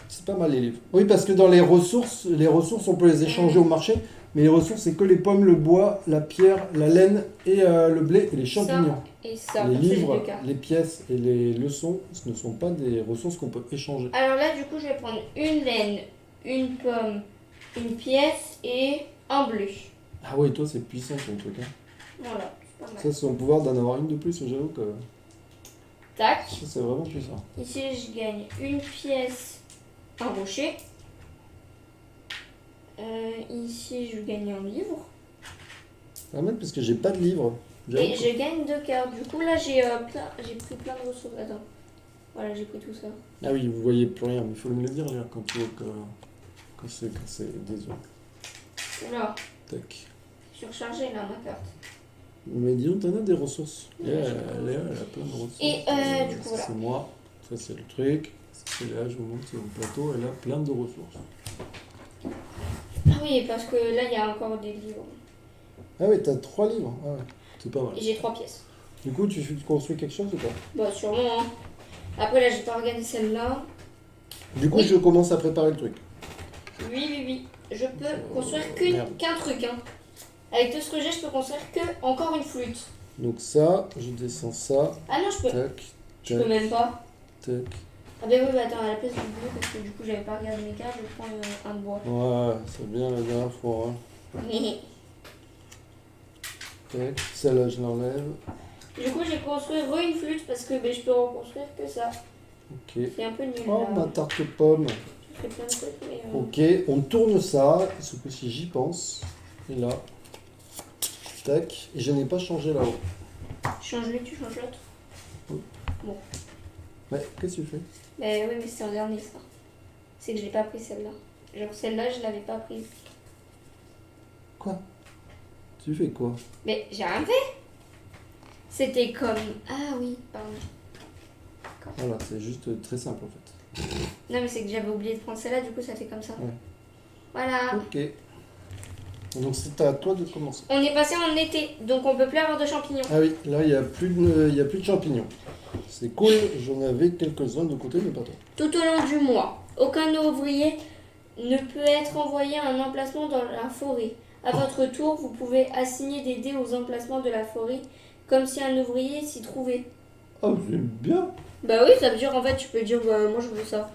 C'est pas mal les livres. Oui, parce que dans les ressources, on peut les échanger au marché. Mais les ressources, c'est que les pommes, le bois, la pierre, la laine et le blé et les champignons. Ça et ça, Les comme ça, j'ai livres, 2 cartes. les pièces et les leçons, ce ne sont pas des ressources qu'on peut échanger. Alors là, du coup, je vais prendre une laine, une pomme, une pièce et un bleu. Ah oui, toi, c'est puissant ton truc. Hein. Voilà, c'est pas mal. Ça, c'est son pouvoir d'en avoir une de plus, j'avoue que Tac. ça, c'est vraiment puissant. Ici, je gagne une pièce, un rocher. Ici, je gagne un livre. Ah, même parce que j'ai pas de livre. J'avoue Et que- je gagne 2 cartes. Du coup, là, j'ai pris plein de ressources. Attends. Voilà, j'ai pris tout ça. Ah oui, vous voyez plus rien, mais il faut me le dire là, quand c'est des œufs. Oula, Tac. surchargé là, ma carte. Mais disons, t'en as des ressources. Ouais, elle, j'ai elle a plein de ressources. Et, du coup, Ça, voilà. c'est moi. Ça, c'est le truc. Ça, c'est là, je vous montre, c'est le plateau. Elle a plein de ressources. Ah oui, parce que là, il y a encore des livres. Ah oui, t'as 3 livres. Ah ouais, c'est pas mal. Et j'ai 3 pièces. Du coup, tu construis quelque chose ou pas? Bah, sûrement. Hein. Après, là, j'ai pas regardé celle-là. Du coup, Oui. je commence à préparer le truc. Oui. Je peux construire Merde. qu'un truc. Hein. Avec tout ce que j'ai, je peux construire que encore une flûte. Donc ça, je descends ça. Ah non, je peux. Tac, Je peux même pas. tac. Ah ben oui, bah attends, à la place du bleu, parce que du coup, j'avais pas regardé mes cartes, je prends un de bois. Ouais, c'est bien la dernière fois. Hein. Tac, celle-là, je l'enlève. Du coup, j'ai construit une flûte parce que je peux reconstruire que ça. Ok. C'est un peu nul Oh, là. ma tarte aux pommes. Je fais plein de trucs, mais. Ok, on tourne ça. Ce coup-ci, j'y pense. Et là. Tac. Et je n'ai pas changé là-haut. Change lui, tu changes l'autre. Ouais, qu'est-ce que tu fais? Mais oui, mais c'est en dernier ça. C'est que je l'ai pas pris celle-là. Genre celle-là, je l'avais pas prise. Quoi? Tu fais quoi? Mais j'ai rien fait. C'était comme. Ah oui, pardon. Voilà, c'est juste très simple en fait. Non, mais c'est que j'avais oublié de prendre celle-là, du coup, ça fait comme ça. Ouais. Voilà. Ok. Donc c'est à toi de commencer. On est passé en été, donc on peut plus avoir de champignons. Ah oui, là il n'y a plus de champignons. C'est cool, j'en avais quelques-uns de côté, mais pas trop. Tout au long du mois, aucun ouvrier ne peut être envoyé à un emplacement dans la forêt. À votre tour, vous pouvez assigner des dés aux emplacements de la forêt, comme si un ouvrier s'y trouvait. Oh, c'est bien. Bah oui, ça veut dire en fait, tu peux dire bah, moi je veux ça.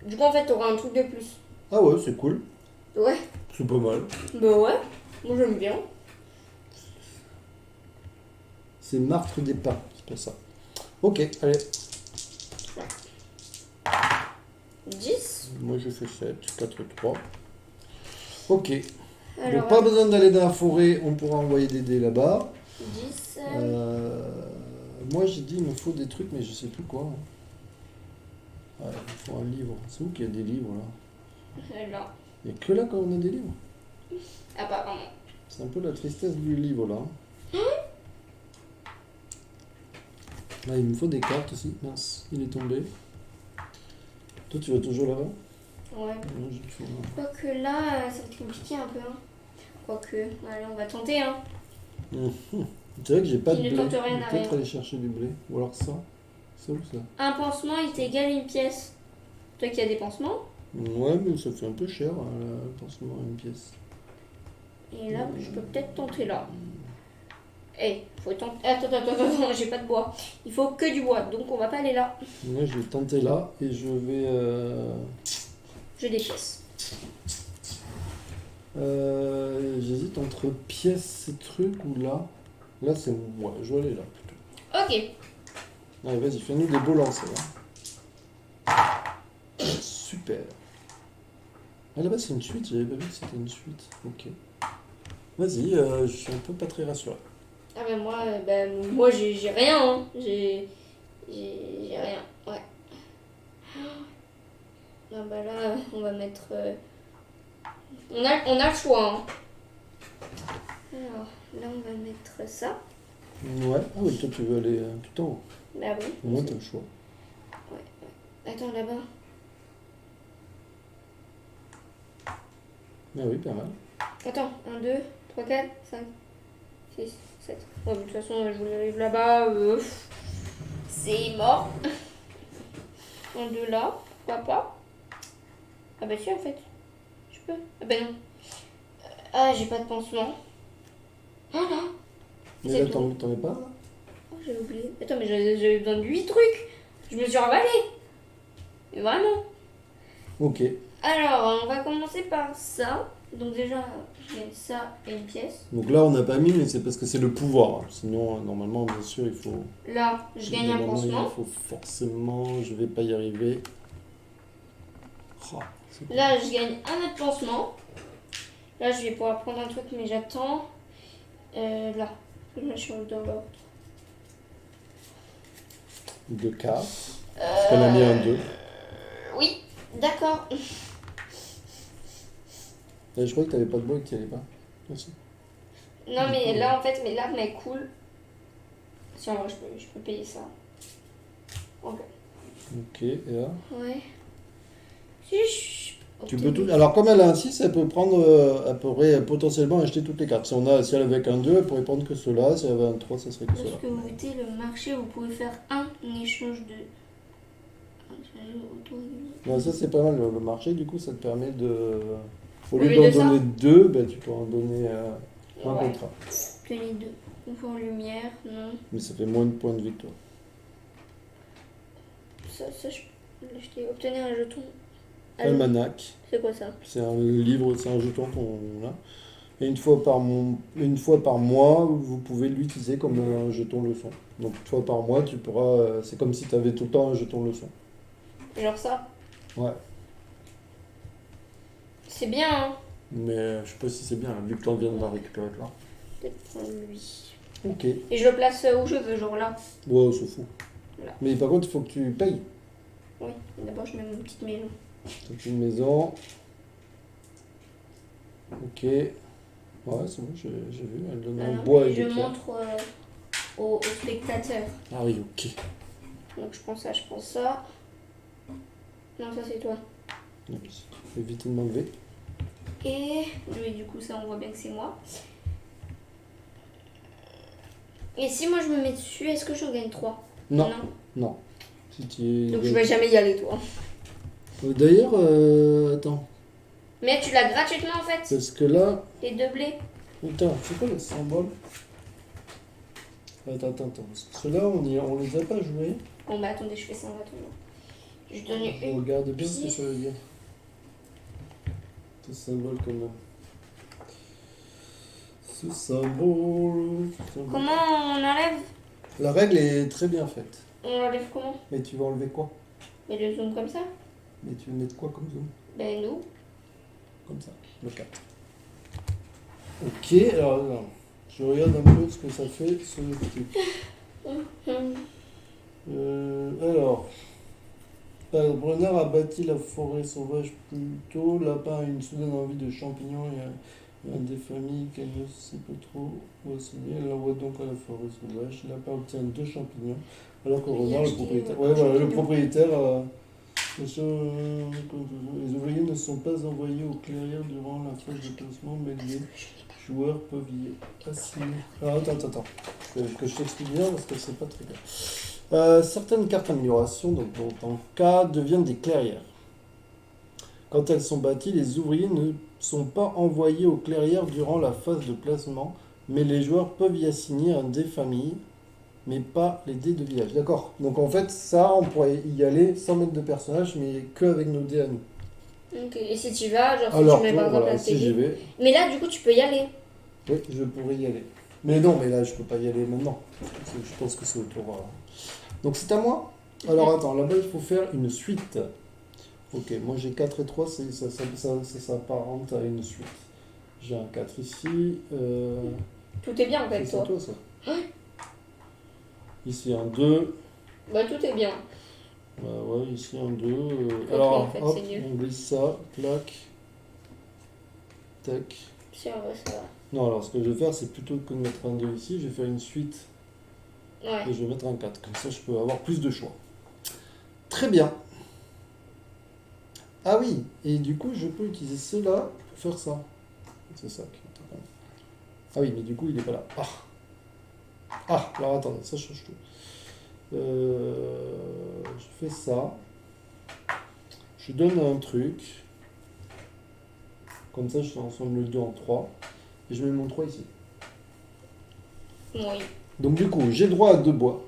Du coup, en fait, t'auras un truc de plus. Ah ouais, c'est cool. Ouais. C'est pas mal. Bah ouais, moi j'aime bien. C'est Martre des Pins, c'est pas ça. Ok, allez. 10. Moi je fais 7, 4, 3. Ok. Alors, Donc pas besoin d'aller dans la forêt, on pourra envoyer des dés là-bas. 10. Moi j'ai dit il me faut des trucs mais je sais plus quoi. Ouais, il me faut un livre. C'est où qu'il y a des livres là? Là. Il n'y a que là qu'on a des livres. Apparemment. C'est un peu la tristesse du livre là. Là il me faut des cartes aussi. Mince, il est tombé. Toi tu vas toujours là-bas? Ouais. Non, j'ai toujours là. Quoique là, ça va être compliqué un peu. Hein. Quoique, allez, on va tenter. Hein. C'est vrai que j'ai pas de Qui ne blé. tente rien Je vais à peut-être rien. aller chercher du blé. Ou alors ça. C'est où ça? Un pansement est égal à une pièce. Toi qui as des pansements. Ouais, mais ça fait un peu cher, pansement à une pièce. Et là, je peux peut-être tenter là. Eh, faut tenter. Attends, j'ai pas de bois. Il faut que du bois, donc on va pas aller là. Moi, je vais tenter là et je vais. J'ai des pièces. J'hésite entre pièces, ces trucs ou là. Là, c'est. Ouais, je vais aller là plutôt. Ok. Allez, vas-y, fais-nous des beaux lancers. Hein. Super. Ah, là-bas, c'est une suite, j'avais pas vu que c'était une suite. Ok. Vas-y, je suis un peu pas très rassuré. Ah ben moi j'ai rien. Hein. J'ai rien. Ouais. Ah bah là, on va mettre. On a le choix. Hein. Alors, là, on va mettre ça. Ouais. Ah oui, toi, tu veux aller tout en haut. Bah oui. Au moins, t'as le choix. Attends, là-bas. Ah oui, pas mal. Attends, 1, 2, 3, 4, 5, 6, 7. Ouais, mais de toute façon, je voulais arriver là-bas. C'est mort. 1, 2 là. Pourquoi pas? Ah bah si, en fait. Je peux. Ah bah non. Ah, j'ai pas de pansement. Ah là. Mais C'est là, tout. t'en es pas là? Oh, j'ai oublié. Attends, mais j'avais besoin de 8 trucs. Je me suis emballée. Mais vraiment. Ok. Alors, on va commencer par ça. Donc déjà, j'ai ça et une pièce. Donc là, on n'a pas mis, mais c'est parce que c'est le pouvoir. Sinon, normalement, bien sûr, il faut. Là, je gagne un Normalement, pansement. il faut forcément. Je vais pas y arriver. Oh, c'est cool. Là, je gagne un autre pansement. Là, je vais pouvoir prendre un truc, mais j'attends. Là, je me change dans l'ordre. 2 cartes. Parce qu'on a mis un 2. Oui, d'accord. Je croyais que t'avais pas de bois et que t'y allais pas. Merci. Non, mais là, en fait, mes larmes, elles coulent. Si, en vrai, je peux payer ça. Ok. Ok, et là. Ouais. Tu peux tout. Alors, comme elle a un 6, elle peut prendre. Elle pourrait potentiellement acheter toutes les cartes. Si elle avait qu'un 2, elle pourrait prendre que cela. Si elle avait un 3, ça serait que cela. Lorsque vous mettez le marché, vous pouvez faire un échange de. Ouais, ça, c'est pas mal. Le marché, du coup, ça te permet de. Au Au lieu lieu d'en de ça. donner 2, ben, tu peux en donner un Ouais. contrat. Tenez deux. Confort en lumière, non. Mais ça fait moins de points de victoire. Ça, je peux l'acheter. Obtenir un jeton. Almanach. C'est quoi ça? C'est un livre, c'est un jeton qu'on a. Et une fois par mois, vous pouvez l'utiliser comme un jeton leçon. Donc une fois par mois, tu pourras. C'est comme si tu avais tout le temps un jeton leçon. Genre ça? Ouais. C'est bien, hein? Mais je sais pas si c'est bien, vu que tu viens de la récupérer là. Peut-être prendre lui. Ok. Et je le place où je veux, genre là. Ouais, c'est fou. Voilà. Mais par contre, il faut que tu payes. Oui, d'abord je mets mon petite maison. C'est une maison. Ok. Ouais, c'est bon, j'ai vu. Elle donne un bois Et et je des pierres. montre aux spectateurs. Ah oui, ok. Donc je prends ça, je prends ça. Non, ça c'est toi. Ouais, éviter de m'enlever. Et oui, du coup, ça on voit bien que c'est moi. Et si moi je me mets dessus, est-ce que je gagne 3? Non. Non. Si tu... Donc je vais jamais y aller, toi. D'ailleurs, attends. Mais tu l'as gratuitement en fait, Parce que là, les 2 blés. putain, c'est quoi le symbole? Attends. Parce que ceux-là, on les a pas joués. Bon bah attendez, je fais ça en attendant. Je donne Je une. regarde bien ce que ça veut dire. Ce symbole quand même. Ce symbole. Comment on enlève? La règle est très bien faite. On l'enlève comment? Mais tu vas enlever quoi? Mais le zoom comme ça? Mais tu veux mettre quoi comme zoom? Ben nous. Comme ça, le 4. Ok, alors je regarde un peu ce que ça fait ce truc. Alors, Brenner a bâti la forêt sauvage plus tôt. Lapin a une soudaine envie de champignons et un des familles qu'elle ne sait pas trop où assigner. Elle l'envoie donc à la forêt sauvage. Lapin obtient 2 champignons, alors que Renard, le propriétaire. Ouais, voilà, le propriétaire. Les ouvriers ne sont pas envoyés aux clairières durant la phase de placement, mais les joueurs peuvent y assigner. Alors, attends. Que je t'explique bien parce que c'est pas très bien. Certaines cartes amélioration, donc dans le cas, deviennent des clairières. Quand elles sont bâties, les ouvriers ne sont pas envoyés aux clairières durant la phase de placement, mais les joueurs peuvent y assigner un dé famille, mais pas les dés de village. D'accord. Donc en fait, ça, on pourrait y aller sans mettre de personnage, mais que avec nos dés à nous. Ok, et si tu vas, genre Alors, si tu mets par exemple voilà, un si j'y TD. vais, Mais là, du coup, tu peux y aller. oui, je pourrais y aller. Mais non, mais là, je peux pas y aller maintenant. Je pense que c'est au tour. Donc c'est à moi. Alors attends, là-bas, il faut faire une suite. Ok, moi j'ai 4 et 3, ça s'apparente à une suite. J'ai un 4 ici. Tout est bien en fait, C'est toi. toi ça. Ici un 2. Bah, tout est bien. Bah ouais, ici un 2. Ok, Alors, en fait, hop, c'est nul. on glisse ça, plaque. Tac. Si, en vrai, ça va. Non, alors ce que je vais faire, c'est plutôt que de mettre un 2 ici, je vais faire une suite Ouais. et je vais mettre un 4. Comme ça, je peux avoir plus de choix. Très bien. Ah oui, et du coup, je peux utiliser cela pour faire ça. C'est ça qui est important. Ah oui, mais du coup, il n'est pas là. Ah, alors attendez, ça change tout. Je fais ça. Je donne un truc. Comme ça, je transforme le 2 en 3. Et je mets mon 3 ici. Oui. Donc du coup, j'ai droit à 2 bois.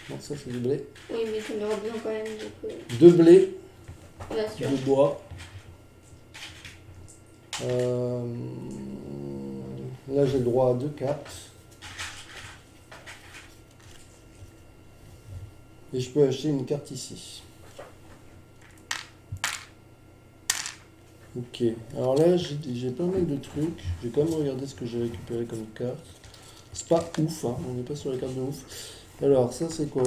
Non, ça c'est du blé. Oui, mais tu me bien quand même, du coup. 2 blés, Bien sûr. 2 bois. Là, j'ai le droit à 2 cartes. Et je peux acheter une carte ici. Ok, alors là j'ai pas mal de trucs. J'ai quand même regardé ce que j'ai récupéré comme carte. C'est pas ouf, hein. On n'est pas sur les cartes de ouf. Alors ça c'est quoi?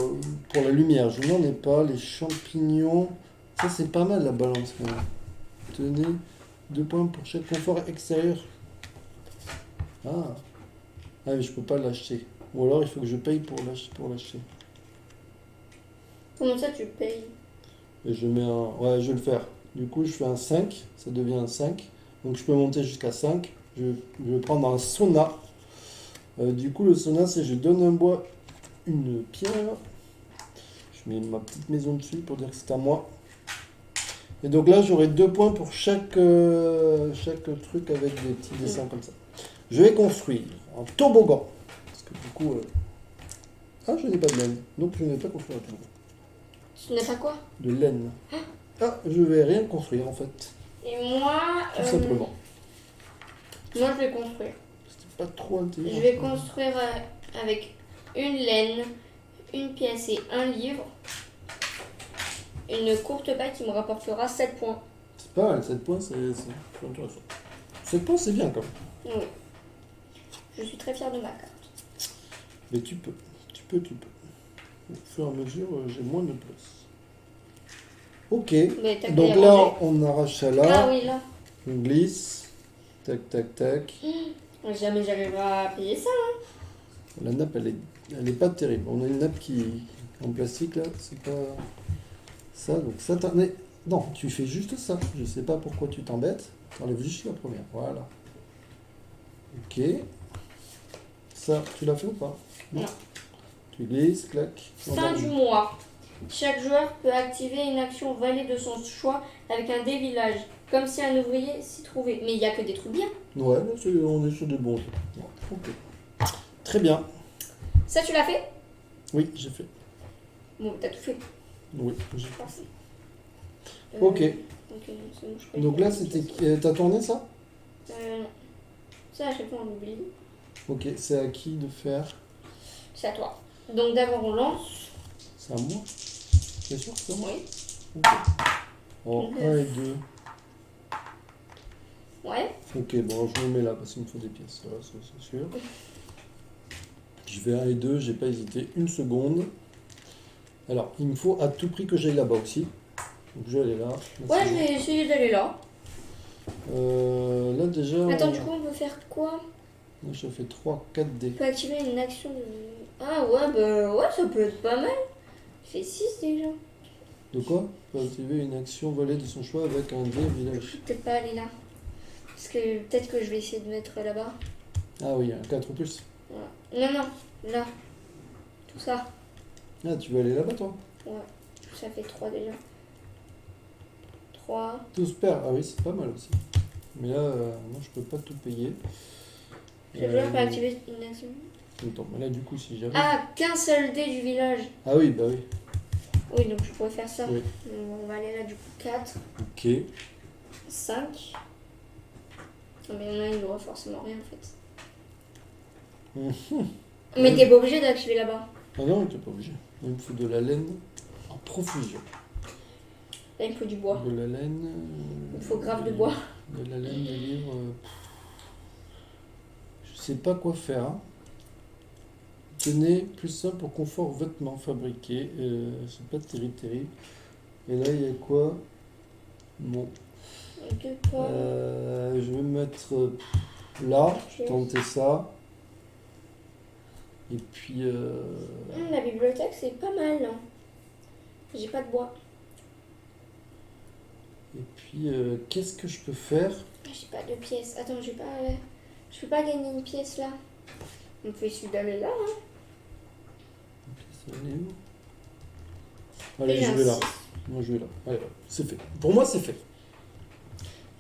Pour la lumière, je n'en ai pas. Les champignons, ça c'est pas mal la balance. Quand même. Tenez, 2 points pour chaque confort extérieur. Ah, mais je peux pas l'acheter. Ou alors il faut que je paye pour l'acheter. Comment ça, tu payes? Et je mets un... Ouais, je vais le faire. Du coup, je fais un 5, ça devient un 5. Donc je peux monter jusqu'à 5. Je vais prendre un sauna. Du coup, le sauna, c'est je donne un bois, une pierre. Je mets ma petite maison dessus pour dire que c'est à moi. Et donc là, j'aurai 2 points pour chaque truc avec des petits dessins comme ça. Je vais construire un toboggan. Parce que du coup... Ah, je n'ai pas de laine. Donc je n'ai pas construit un toboggan. Tu n'as pas quoi? De laine. Ah, je vais rien construire en fait. Et moi. Tout simplement. Moi, je vais construire. C'était pas trop intelligent. Je vais construire avec une laine, une pièce et un livre. Une courte paille qui me rapportera 7 points. C'est pas mal, 7 points, c'est intéressant. 7 points, c'est bien quand même. Oui. Je suis très fière de ma carte. Mais tu peux. Au fur et à mesure, j'ai moins de place. Ok. Mais t'as qu'à Donc y là, ranger. on arrache ça Ah là. oui, là. On glisse. Tac, tac, tac. Jamais j'arriverai à payer ça. La nappe, elle est pas terrible. On a une nappe qui en plastique là, c'est pas ça. Donc ça, non, tu fais juste ça. Je sais pas pourquoi tu t'embêtes. T'enlèves juste la première. Voilà. Ok. Ça, tu l'as fait ou pas? Non. Tu glisses, clac. Fin du mois. Chaque joueur peut activer une action vallée de son choix avec un dé village, comme si un ouvrier s'y trouvait. Mais il n'y a que des trucs bien. Ouais, là, on est sur des bons jeux. Ouais, ok. Très bien. Ça, tu l'as fait? Oui, j'ai fait. Bon, t'as tout fait. Oui, j'ai fait. Parfait. Ok. Ok, c'est bon, je crois Donc que- là, c'était. T'as tourné ça? Non. Ça, à chaque fois, on oublie. Ok, c'est à qui de faire? C'est à toi. Donc d'abord, on lance. C'est à moi? C'est sûr que c'est à moi? Oui. Ok. Oh, Donc, 1 et 2. Ouais. Ok, bon, je me mets là parce qu'il me faut des pièces. Voilà, ça, c'est sûr. Je vais 1 et 2, j'ai pas hésité une seconde. Alors, il me faut à tout prix que j'aille là-bas aussi. Donc je vais aller là. Là, Ouais, c'est je bon. vais essayer d'aller là. Là déjà, Attends, du coup, on peut faire quoi? là, je fais 3, 4 dés. On peut activer une action de... Ah ouais, bah ouais, ça peut être pas mal. Il fait 6 déjà. De quoi? Peut activer une action volée de son choix avec un dé Je vais village. peut-être pas aller là. Parce que peut-être que je vais essayer de mettre là-bas. Ah oui, un 4 ou plus. Voilà. Non, non, là. Tout ça. Ah, tu veux aller là-bas toi? Ouais. Ça fait 3 déjà. 3. Tous pair. Ah oui, c'est pas mal aussi. Mais là, moi je peux pas tout payer. Le joueur peut activer une action. Attends, mais là du coup, si j'arrive. Ah, qu'un seul dé du village. Ah oui, bah oui. Oui, donc je pourrais faire ça. Oui. On va aller là du coup 4, Ok. 5. Non, mais il y en a, il n'aura forcément rien en fait. Mais t'es pas obligé d'activer là-bas. Ah non, t'es pas obligé. Il me faut de la laine en profusion. Là, il me faut du bois. De la laine. Il me faut grave de bois. De la laine, des livres. Je sais pas quoi faire. Hein. Tenez, plus simple pour confort vêtements fabriqués. C'est pas terrible. Et là, il y a quoi? Bon. Deux pas. Je vais me mettre là, je vais tenter ça. Et puis. La bibliothèque, c'est pas mal. Hein. J'ai pas de bois. Et puis, qu'est-ce que je peux faire? J'ai pas de pièces. Attends, j'ai pas. Je peux pas gagner une pièce là. On peut essayer d'aller là. Hein. Allez, je vais là. Moi, je vais là. Allez, c'est fait. Pour moi, c'est fait.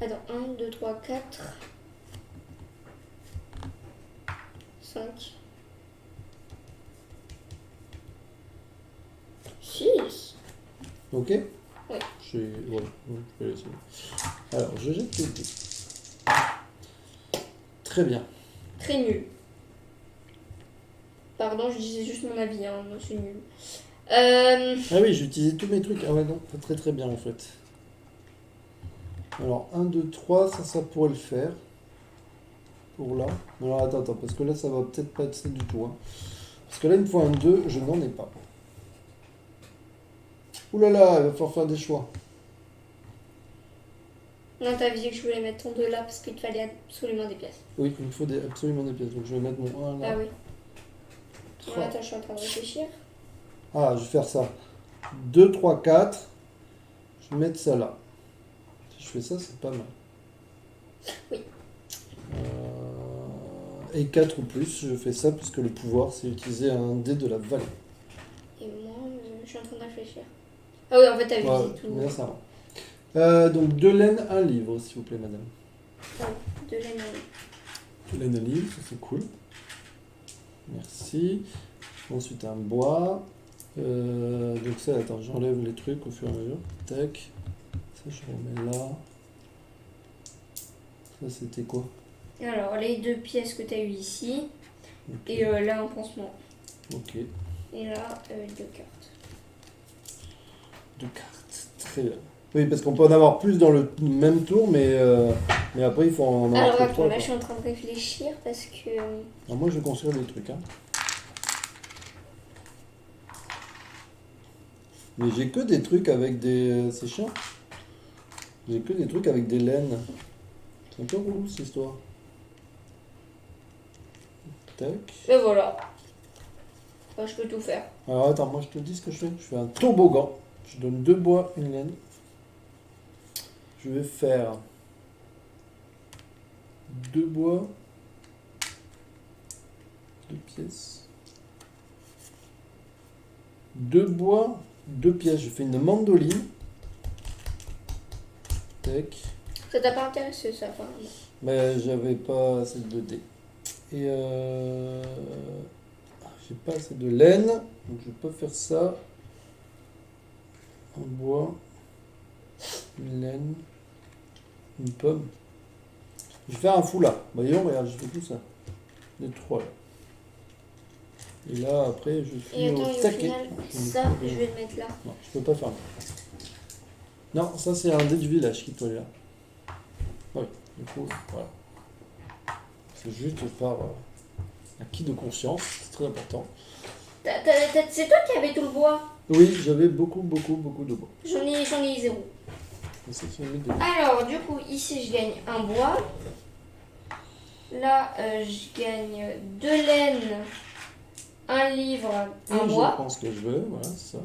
Attends, 1, 2, 3, 4. 5. 6. Ok? Oui. Ouais, je vais essayer. Alors, je jette le dé. Très bien. Très nul. Pardon, je disais juste mon avis, hein. Moi, c'est nul. Ah oui, j'ai utilisé tous mes trucs. Ah ouais, non, pas très très bien en fait. Alors, 1, 2, 3, ça pourrait le faire. Pour là. Alors, attends, parce que là, ça va peut-être pas être ça du tout. Hein. Parce que là, il me faut un 2, je n'en ai pas. Ouh là là, il va falloir faire des choix. Non, t'as dit que je voulais mettre ton 2 là parce qu'il te fallait absolument des pièces. Oui, il me faut absolument des pièces. Donc, je vais mettre mon 1 là. Ah oui. 3. Ouais, attends, je suis en train de réfléchir. Ah, je vais faire ça. 2, 3, 4. Je vais mettre ça là. Si je fais ça, c'est pas mal. Oui. Et 4 ou plus, je fais ça puisque le pouvoir, c'est utiliser un dé de la vallée. Et moi, je suis en train de réfléchir. Ah oui, en fait, t'as vu Ouais, tout. mais là, ça va. Donc, 2 laines, un livre, s'il vous plaît, madame. Ah oui, 2 laines. 2 laines, un livre, ça c'est cool. Merci. Ensuite, un bois. Donc, ça, attends, j'enlève les trucs au fur et à mesure. Tac. Ça, je remets là. Ça, c'était quoi? Alors, les 2 pièces que t'as eues ici. Ok. Et là, un pansement. Ok. Et là, 2 cartes. 2 cartes. Très bien. Oui, parce qu'on peut en avoir plus dans le même tour, mais après, il faut en avoir Alors, que attends, 3. là, je suis en train de réfléchir parce que. Alors, moi, je vais construire des trucs. Hein. Mais j'ai que des trucs avec des... C'est chiant. J'ai que des trucs avec des laines. C'est un peu relou, cette histoire. Tac. Et voilà. Enfin, je peux tout faire. Alors, attends, moi, je te dis ce que je fais. Je fais un toboggan. Je donne 2 bois, une laine. Je vais faire 2 bois, 2 pièces, 2 bois, 2 pièces. Je fais une mandoline. Tac. Ça t'a pas intéressé ça, apparemment. Mais j'avais pas assez de dés. Et j'ai pas assez de laine. Donc je peux faire ça. En bois. Une laine. Une pomme. Je vais faire un foulard. Voyons, regarde, je fais tout ça. Les 3 là. Et là, après, je suis Et attends, au et au taquet. final, ça, je vais le mettre là. Non, je peux pas faire. Non, ça c'est un dé du village qui peut aller là. Oui, du coup, voilà. C'est juste par acquis de conscience, c'est très important. C'est toi qui avais tout le bois. Oui, j'avais beaucoup de bois. J'en ai 0. Et ça, c'est mis de... Alors, du coup, ici, je gagne un bois. Là, je gagne 2 laines, un livre, un Et bois. je pense que je veux, voilà, c'est ça.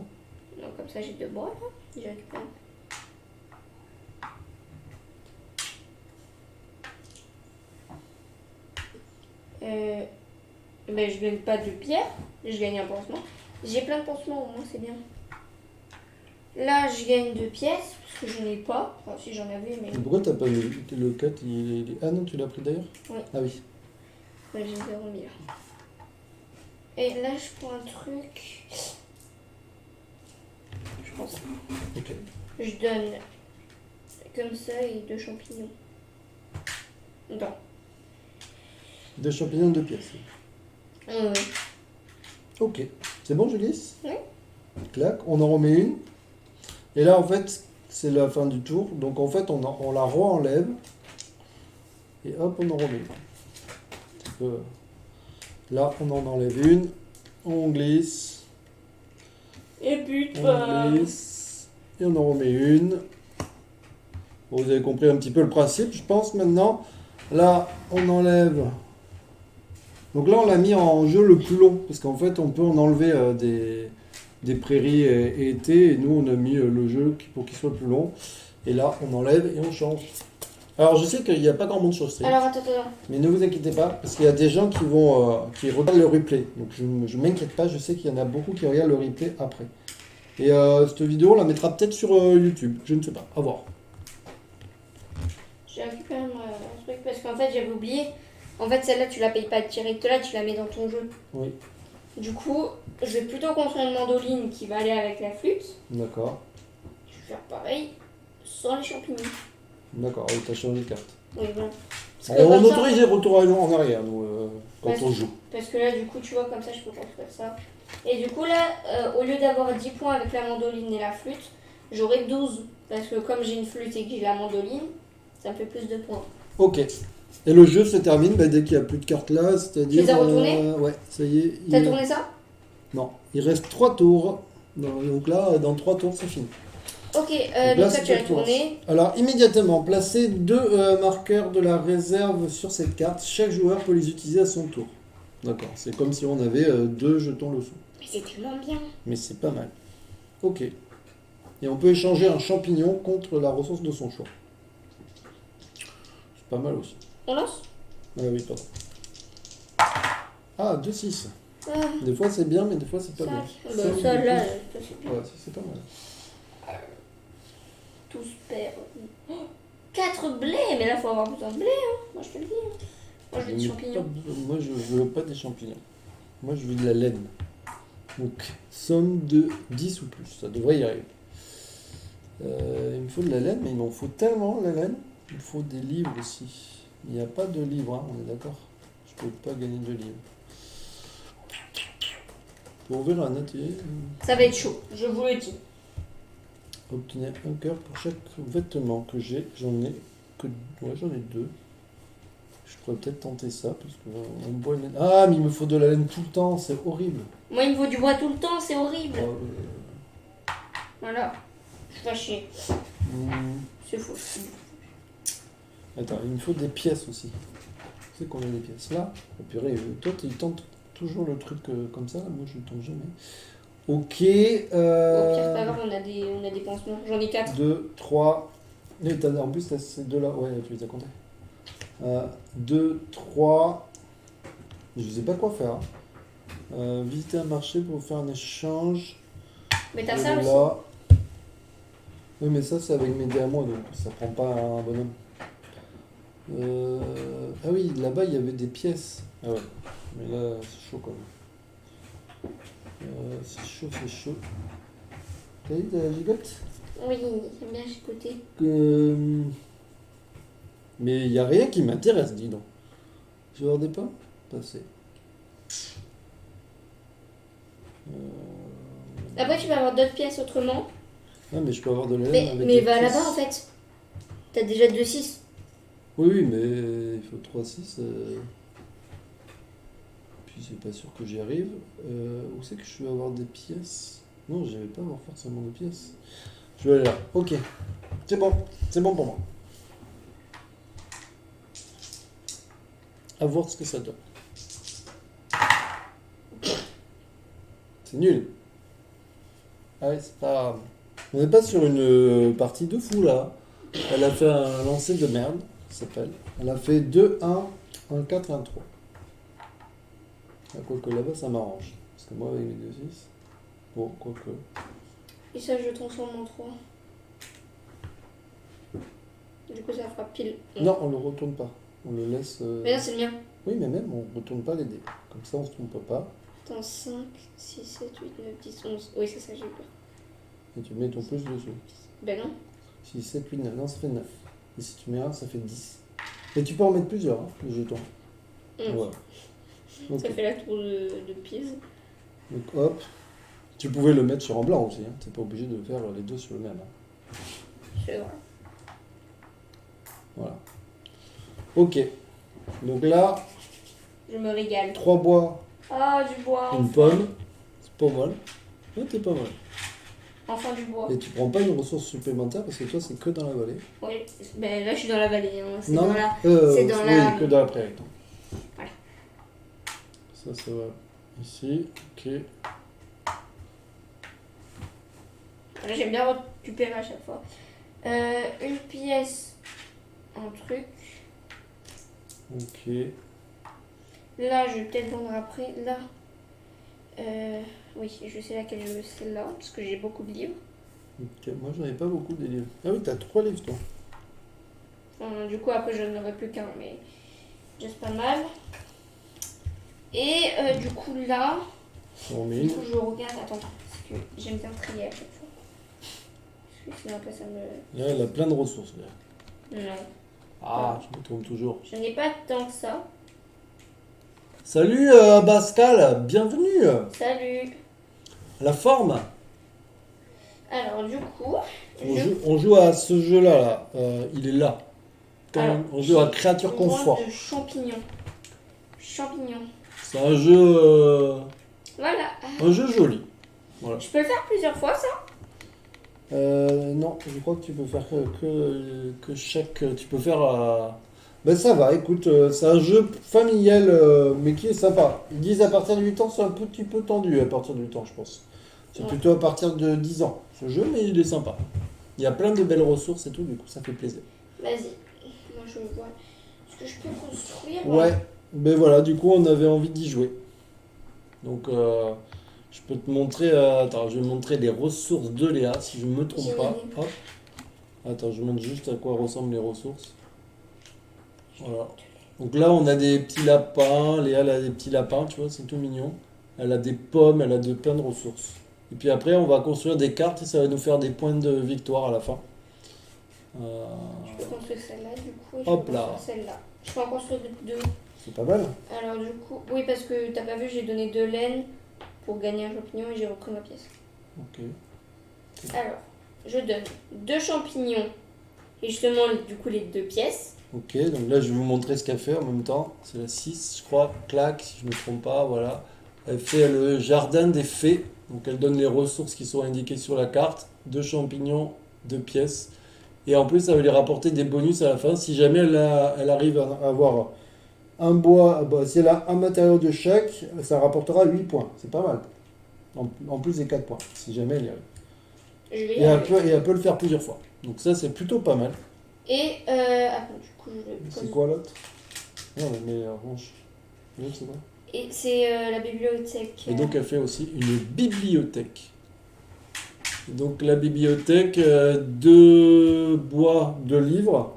Donc, comme ça, j'ai 2 bois, là. Je récupère. Ben, je gagne pas de pierre, je gagne un pansement. J'ai plein de pansements, au moins, c'est bien. Là, je gagne 2 pièces, parce que je n'en ai pas. Enfin, si j'en avais, mais... Et pourquoi t'as pas mis le 4 Ah non, tu l'as pris d'ailleurs. Oui. Ah oui. Ouais, j'ai 0 000. Et là, je prends un truc. Je prends ça. Ok. Je donne comme ça et 2 champignons. Non. 2 champignons, 2 pièces. Ouais. Ok. C'est bon, je glisse. Oui. Clac, on en remet une. Et là, en fait, c'est la fin du tour. Donc, en fait, on la re-enlève. Et hop, on en remet une. Un petit peu. Là, on en enlève une. On glisse. Et puis, On glisse. Et on en remet une. Bon, vous avez compris un petit peu le principe, je pense, maintenant. Là, on enlève... Donc là, on l'a mis en jeu le plus long. Parce qu'en fait, on peut en enlever des prairies et été. Et nous, on a mis le jeu pour qu'il soit plus long. Et là, on enlève et on change. Alors, je sais qu'il n'y a pas grand monde sur Stream. Alors, attends. Mais ne vous inquiétez pas, parce qu'il y a des gens qui vont qui regardent le replay. Donc je ne m'inquiète pas, je sais qu'il y en a beaucoup qui regardent le replay après. Et cette vidéo, on la mettra peut-être sur YouTube. Je ne sais pas, à voir. J'ai récupéré un truc parce qu'en fait, j'avais oublié. En fait, celle-là, tu la payes pas direct là, tu la mets dans ton jeu. Oui. Du coup, je vais plutôt construire une mandoline qui va aller avec la flûte. D'accord. Je vais faire pareil sans les champignons. D'accord, oui, tu as changé de carte. Oui, voilà. On autorise les retours en arrière, nous, quand on joue. Parce que là, du coup, tu vois, comme ça, je peux construire ça. Et du coup, là, au lieu d'avoir 10 points avec la mandoline et la flûte, j'aurai 12. Parce que comme j'ai une flûte et que j'ai la mandoline, ça me fait plus de points. Ok. Et le jeu se termine dès qu'il n'y a plus de cartes là, c'est-à-dire... Tu les as retournées ouais, ça y est. T'as tourné ça? Non, il reste 3 tours. Donc là, dans 3 tours, c'est fini. Ok, Là, donc ça, c'est tu as pas tour. tourné. Alors, immédiatement, placez 2 marqueurs de la réserve sur cette carte. Chaque joueur peut les utiliser à son tour. D'accord, c'est comme si on avait 2 jetons leçons. Mais c'est tellement bien. Mais c'est pas mal. Ok. Et on peut échanger un champignon contre la ressource de son choix. C'est pas mal aussi. On lance? Ah oui, pardon. Ah, 2-6. Ah, Des fois c'est bien, mais des fois c'est pas 5. bien. Bah, Cinq, ça, du là, coup. ça, c'est bien. Ouais, c'est pas mal. Tous perdent. 4 blés, mais là, faut avoir besoin de blé, hein. Moi, je te le dis. Hein. Moi, je veux des champignons. Moi, je veux pas des champignons. Moi, je veux de la laine. Donc, somme de 10 ou plus. Ça devrait y arriver. Il me faut de la laine, mais il m'en faut tellement, la laine. Il me faut des livres aussi. Il n'y a pas de livres, hein, on est d'accord. Je peux pas gagner de livres. Pour ouvrir un atelier, Ça va être chaud, je vous le dis. obtenir un cœur pour chaque vêtement que j'ai. J'en ai que... Ouais, j'en ai 2. Je pourrais peut-être tenter ça, parce que on boit une laine. Ah, mais il me faut de la laine tout le temps, c'est horrible. Moi, il me faut du bois tout le temps, c'est horrible. Euh, Voilà. Je suis fâchée. C'est faux. Attends, il me faut des pièces aussi. Tu sais qu'on a des pièces là. Oh, purée, toi, tu tentes toujours le truc comme ça. Moi, je ne tente jamais. Ok. Au pire, c'est pas grave, on a des pansements. J'en ai 4. 2, 3. En plus, t'as ces deux-là. Ouais, tu les as comptés. 2, 3. Je ne sais pas quoi faire. Visiter un marché pour faire un échange. Mais t'as Et ça aussi. là. Oui, mais ça, c'est avec mes dés à moi, donc ça prend pas un bonhomme. Ah oui, là-bas, il y avait des pièces. Ah ouais, mais là, c'est chaud quand même. C'est chaud, c'est chaud. T'as dit, t'as la gigotte? Oui, j'aime bien chicoter. Euh, Mais il n'y a rien qui m'intéresse, dis donc. Je vais avoir des pains? Passer. Après, tu peux avoir d'autres pièces autrement. Ah, mais je peux avoir de la laine Mais, avec mais les va pièces. là-bas en fait. T'as déjà 2-6. Oui, oui, mais il faut 3-6. Puis c'est pas sûr que j'y arrive. Où c'est que je vais avoir des pièces? Non, je vais pas avoir forcément de pièces. Je vais aller là. Ok. C'est bon pour moi. À voir ce que ça donne. C'est nul. Ah ouais, c'est pas. On n'est pas sur une partie de fou là. Elle a fait un lancer de merde, ça s'appelle. Elle a fait 2-1, 1-4, 1-3. Ah, quoique là-bas ça m'arrange. Parce que moi avec mes 2-6. Bon, quoique. Et ça, je transforme en 3. Du coup, ça fera pile. Non, on le retourne pas. On le laisse. Mais là, c'est le mien. Oui, mais même on retourne pas les dés. Comme ça on se trompe pas. Attends, 5, 6, 7, 8, 9, 10, 11. Oui, c'est ça, j'ai eu peur. Et tu mets ton plus dessus. Ben non. 6, 7, 8, 9. Non, ça fait 9. Et si tu mets 1, ça fait 10. Et tu peux en mettre plusieurs, hein, les jetons. Voilà. Ok. Ça fait la tour de Pise. Donc hop. Tu pouvais le mettre sur un blanc aussi. Hein. T'es pas obligé de faire les deux sur le même. Hein. C'est vrai. Voilà. Ok. Donc là, Je me régale. 3 bois, Ah, du bois. une Enfin. pomme. C'est pas mal. Ouais, t'es pas mal. Enfin, du bois. Et tu prends pas une ressource supplémentaire parce que toi, c'est que dans la vallée. Oui, ben là, je suis dans la vallée. Hein. C'est Non, dans la. c'est dans oui, la- que dans la prairie. Voilà. Ça va ici. Ok. Là, j'aime bien récupérer à chaque fois. Une pièce en truc. Ok. Là, je vais peut-être vendre après. Là. Oui, je sais laquelle je veux. Celle-là, parce que j'ai beaucoup de livres. Ok. Moi, j'en ai pas beaucoup des livres. Ah oui, t'as 3 livres, toi. Enfin, du coup, après, je n'aurai plus qu'un, mais déjà, c'est pas mal. Et du coup, là, On met il une. faut que je regarde. Attends, parce que j'aime bien trier à chaque fois. Parce que sinon, après, ça me. Là, elle a plein de ressources. Là. Non. Ah, je me trompe toujours. Je n'ai pas tant que ça. Salut Pascal, bienvenue. Salut. La forme. Alors, du coup, On joue à ce jeu-là. Là. Il est là. Alors, On joue à créature une confort. branche de champignons. Champignons. C'est Voilà. un jeu joli. Voilà. Je peux le faire plusieurs fois, ça? Non, je crois que tu peux faire que chaque. Tu peux faire. Ben ça va, écoute, c'est un jeu familial, mais qui est sympa. Ils disent à partir de 8 ans, c'est un petit peu tendu à partir de 8 ans, je pense. C'est Ouais. plutôt à partir de 10 ans, ce jeu, mais il est sympa. Il y a plein de belles ressources et tout, du coup, ça fait plaisir. Vas-y. Moi, je vois. Est-ce que je peux construire? Ouais, ben voilà, du coup, on avait envie d'y jouer. Donc, je peux te montrer. Attends, je vais montrer les ressources de Léa, si je ne me trompe J'ai pas. une idée. Hop. Attends, je montre juste à quoi ressemblent les ressources. Voilà. Donc là, on a des petits lapins. Léa, elle a des petits lapins, tu vois, c'est tout mignon. Elle a des pommes, elle a plein de ressources. Et puis après, on va construire des cartes et ça va nous faire des points de victoire à la fin. Je peux construire celle-là, du coup. Et Hop je peux là. construire celle-là. Je peux en construire deux. C'est pas mal. Alors, du coup, oui, parce que t'as pas vu, j'ai donné 2 laines pour gagner un champignon et j'ai repris ma pièce. Ok. Alors, je donne 2 champignons et justement, du coup, les 2 pièces. Ok, donc là, je vais vous montrer ce qu'elle fait en même temps. C'est la 6, je crois. Clac, si je ne me trompe pas, voilà. Elle fait le jardin des fées. Donc elle donne les ressources qui sont indiquées sur la carte. 2 champignons, 2 pièces. Et en plus, ça va lui rapporter des bonus à la fin. Si jamais elle arrive à avoir un bois, bah, si elle a un matériau de chaque, ça rapportera 8 points. C'est pas mal. En plus des 4 points, si jamais elle y arrive. Je vais Et y arriver. elle peut le faire plusieurs fois. Donc ça, c'est plutôt pas mal. Et, attends, du coup, je vais. C'est quoi l'autre? Non, mais range. L'autre, c'est quoi? Et c'est la bibliothèque. Et donc elle fait aussi une bibliothèque. Donc la bibliothèque, 2 bois, 2 livres,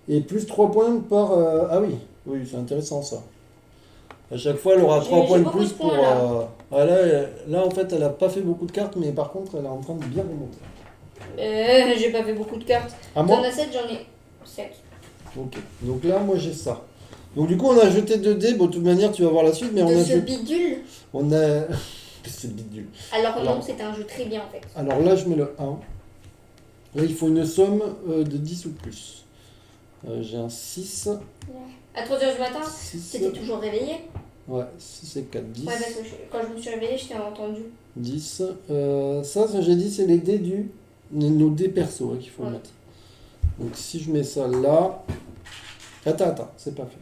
et plus 3 points par... ah oui, oui, c'est intéressant ça. À chaque fois, elle aura 3 points J'ai de beaucoup plus de pour... points, là. là, en fait, elle n'a pas fait beaucoup de cartes, mais par contre, elle est en train de bien remonter. J'ai pas fait beaucoup de cartes. À T'en moi? as 7, j'en ai 7. Ok. Donc là, moi, j'ai ça. Donc du coup, on a jeté 2 dés. Bon, de toute manière, tu vas voir la suite, mais on De a ce jeté... bidule. On a... C'est bidule. Alors Alors- non, c'était un jeu très bien en fait. Alors là, je mets le 1. Là, il faut une somme de 10 ou plus. J'ai un 6. À 3h du matin, 6. t'étais toujours réveillé. Ouais, 6 et 4, 10. Ouais, parce que quand je me suis réveillée, je t'ai entendu. 10. Ça, j'ai dit, c'est les dés nos dés perso qu'il faut Ouais. mettre. Donc si je mets ça là... Attends, c'est pas fait.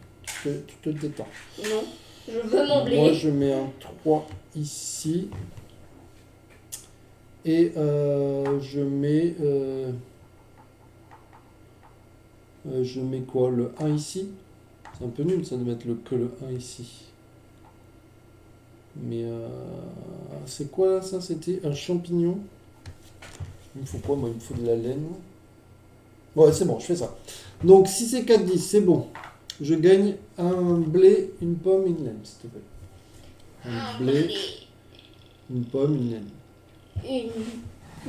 Tu te détends. Non, je veux mon blé. Moi, je mets un 3 ici. Et je mets... je mets quoi? Le 1 ici? C'est un peu nul ça de mettre que le 1 ici. Mais c'est quoi là ça? C'était un champignon. Il me faut quoi? Moi, il me faut de la laine. Ouais, c'est bon, je fais ça. Donc 6 et 4, 10, c'est bon. Je gagne un blé, une pomme, une laine, s'il te plaît. Un blé, une pomme, une laine. Une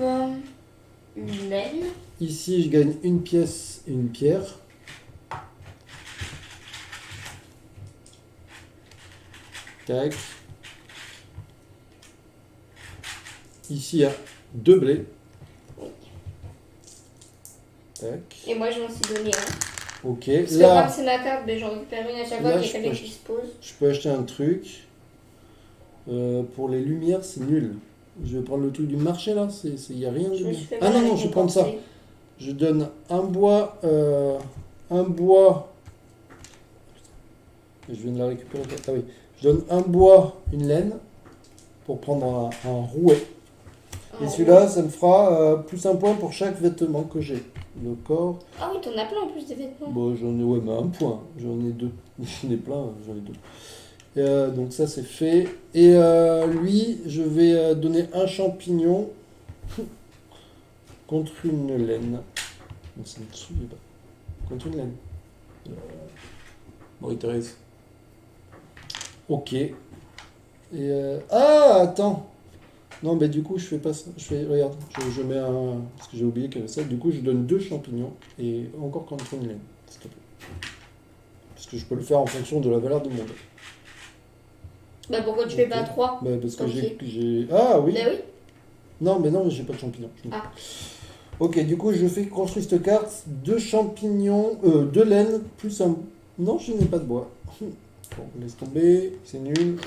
pomme, une laine. Ici, je gagne une pièce et une pierre. Tac. Ici, il y a 2 blés. Tac. Et moi, je m'en suis donné un. Ok. Parce que Là, comme c'est ma carte, ben, j'en récupère une à chaque là, fois qu'il y je a quelqu'un peux- qui se pose. je peux acheter un truc. Pour les lumières, c'est nul. Je vais prendre le truc du marché là. Il n'y a rien de Je me bien. suis fait Ah mal non, avec non, je mon vais prendre ça. corset. Je donne un bois. Un bois. Je viens de la récupérer. Ah oui. Je donne un bois, une laine. Pour prendre un rouet. Et Ah, celui-là, ça me fera plus un point pour chaque vêtement que j'ai. Le corps. Ah oui, t'en as plein en plus des vêtements. Bon, j'en ai, ouais, mais un point. J'en ai 2. J'en ai plein, j'en ai 2. Donc ça, c'est fait. Et lui, je vais donner un champignon contre une laine. Donc c'est dessus, il est pas. Contre une laine. Marie-Thérèse. Ok. Et ah, attends. Non, mais du coup, je fais pas ça. Regarde, je mets un. Parce que j'ai oublié qu'il y avait ça. Du coup, je donne 2 champignons et encore contre une laine, s'il te plaît. Parce que je peux le faire en fonction de la valeur de mon dé. Bah pourquoi tu fais Ok. pas 3? Bah, parce que Ok. j'ai. Ah oui. Bah oui. Non, mais non, j'ai pas de champignons. Ah. Ok, du coup, je fais construire cette carte. 2 champignons, 2 laines, plus un. Non, je n'ai pas de bois. Bon, laisse tomber, c'est nul.